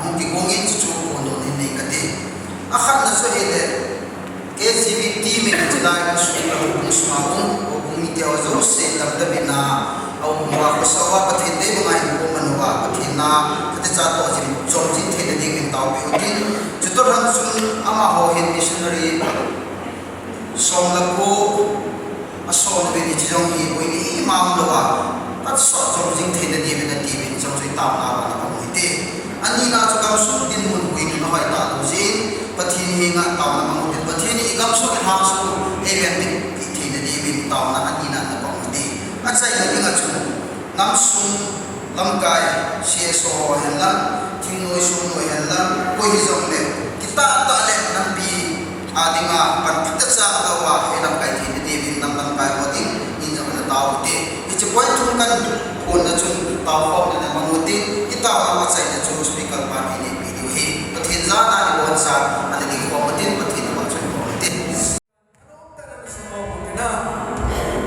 E: hong ki gongin chu ko no ni nei ka de akhat na so he de KCVT में जिला सुना सुमाऊं और भूमि के औज़ों से तब्दील बिना और मुआफ़ सवा पथिंदे बुनाई को मनवा पथिना कतिचा तो जिन जोजिन थे नदी में ताऊ बिउतिन जुतर हम सुन अमा हो हिंद मिशनरी सोमलको असोन बेनी जिजों ही बोइनी इमाम लोवा पत सो जोजिन थे नदी में नदी में जोजिन ताऊ ना बना पमुइते अन्य ना जुकाम सुन दिन मुन बोइनी नवाई ताऊ जिन पथिन हिंगा ताऊ ना पमुइते पथिन इगम सो हासु एरियन थे नदी में ताऊ ना अन्य ना पमुइते अच्छा ये बिंगा चुन nam sum lam kai sie so hella thing noi su noi hella ko hi jong le kita ta le nam bi adinga pan kita sa ka wa he nam kai thi de bin nam nam kai wa ding in jong na taw te i che point thun kan on na chun taw ho na manguti kita wa ma sai na chu speaker pa ni video hi pathin za na ni bon sa ani ni ko matin pathin ma chu ko matin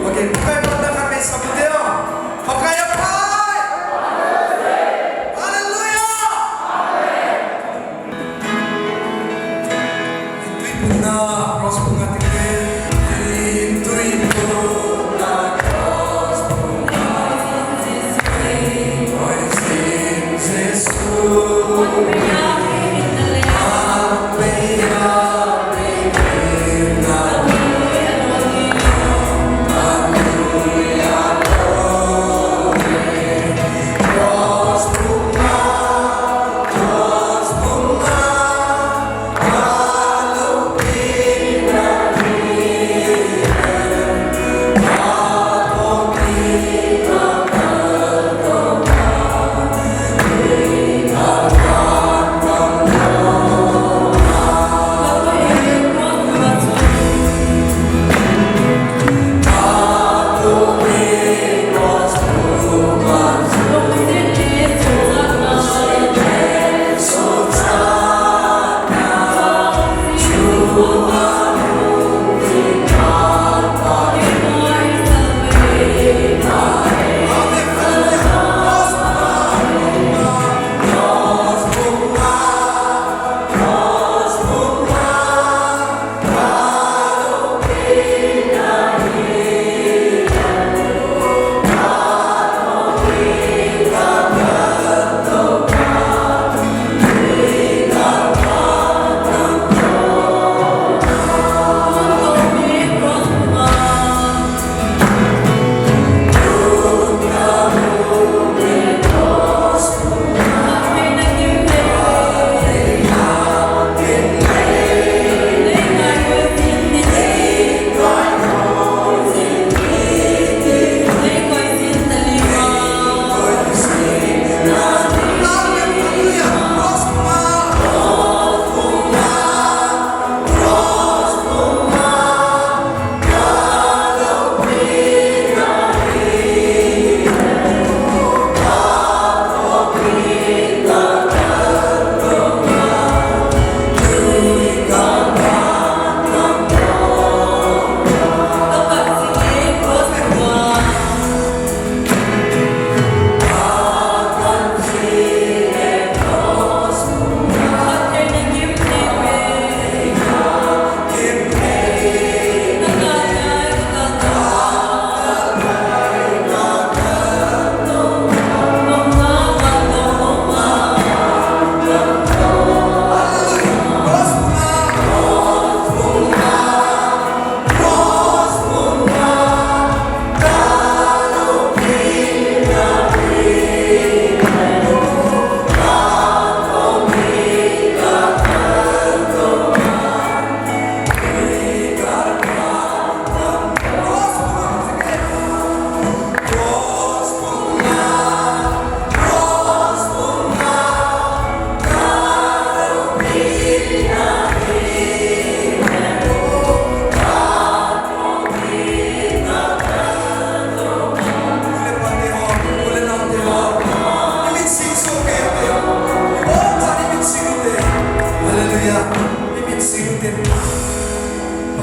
D: okay kai pa na kami sa video okay
G: Hallelujah.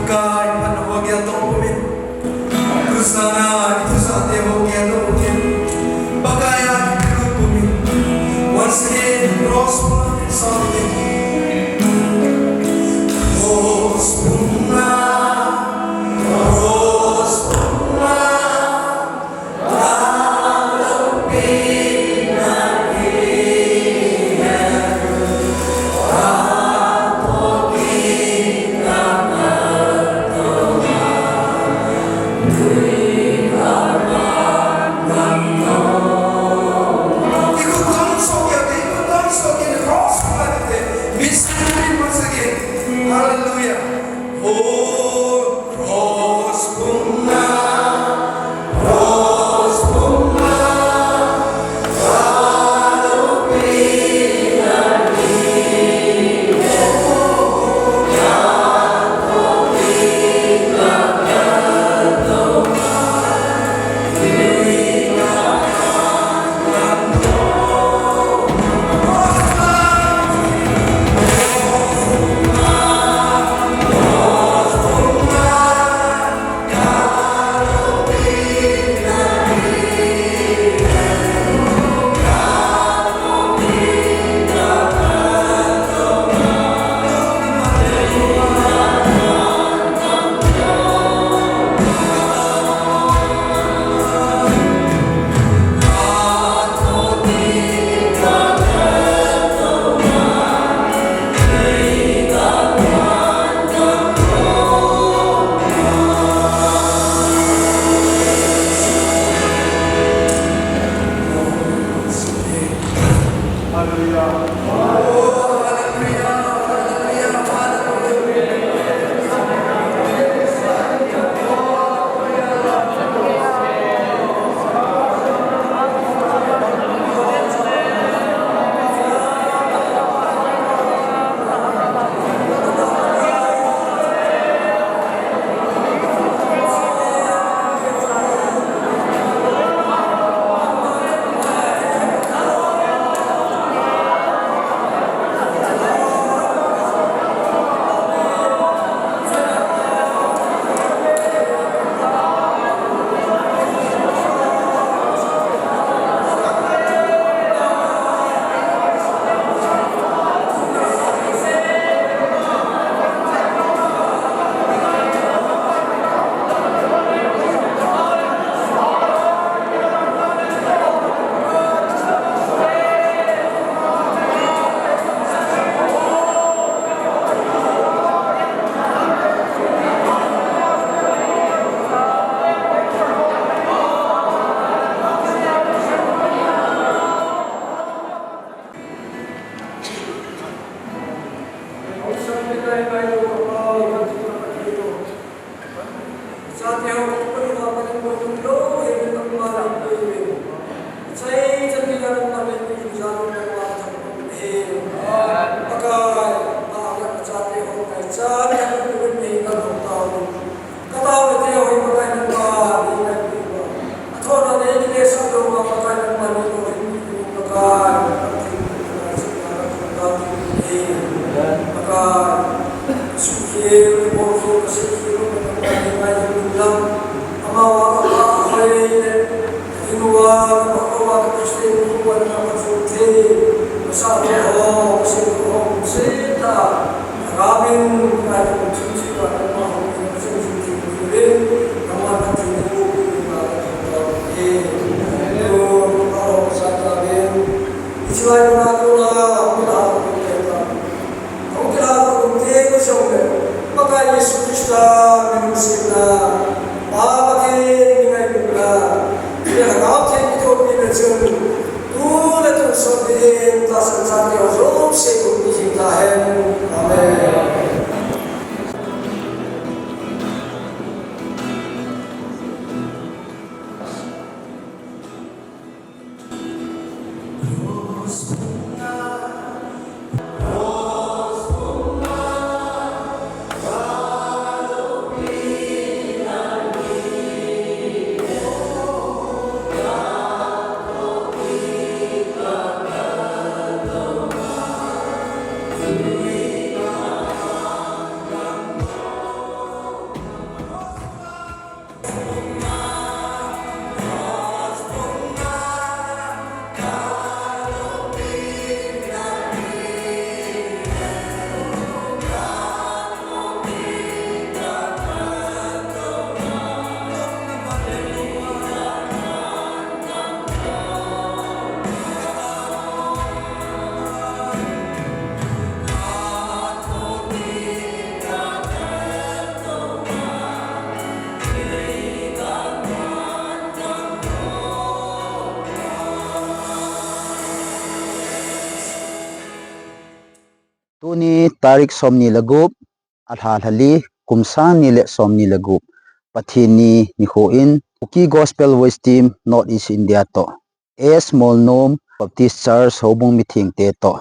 D: Bukai pan ho gya to pumin. Tusana itu sate ho gya to pumin. Bakaya itu pumin. Once again, prosper something. Prosper. Hallelujah. Oh, cross bunga, cross bunga, kalau bila ni, oh, kalau bila
E: Tuni tarik somni lagup alhalali kumsani le somni lagup pathini ni hoin Uki Gospel Voice Team North East India to a small nom Baptist Church hobung meeting te to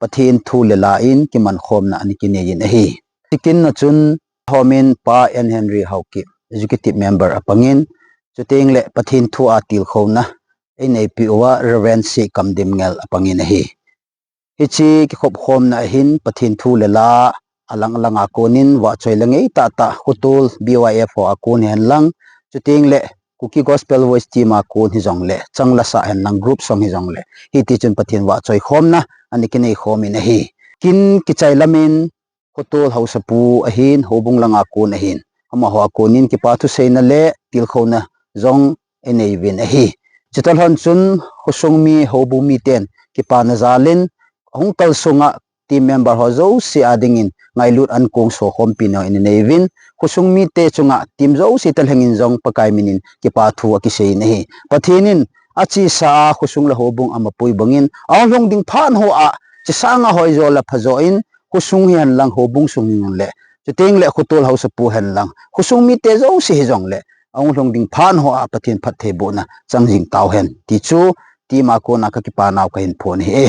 E: pathin thu le la in kiman khom na ani kineyin ahi tikin na chun homin pa N Henry Hauki executive member apangin chuting le pathin thu atil khona nei piwa Reverend C Kamdim ngel apangin ahi hichi ki khop khom na hin pathin thu le la alang langa konin wa choilangei ta ta hutul BYF ho akon hen lang chuting le Kuki Gospel Voice Team akon hi jong le changla sa hen lang group song hi jong le hi ti chun pathin wa choi khom na ani kinei khom in hi kin kichai lamin hutul hausapu ahin hobung langa kon ahin ama ho akonin ki pa thu seina le til khona jong enei win ahi chital hon chun hosongmi hobumi ten ki pa na zalin hongkal sunga team member ho zo si adingin ngailut an kong so khompino in nevin khusungmi te chunga team zo si tal hangin jong pakai minin ki pa thu ki sei nei pathinin achi sa khusung la hobung amapui bangin awlong ding phan ho a chi sanga hoi zo la phazo in khusung hian lang hobung sungin le chuteng le khutul house pu hen lang khusungmi te zo si jong le awlong ding phan ho a pathin phat the bo na changjing taw hen ti chu ti ma ko na ka ki pa naw ka hin phone he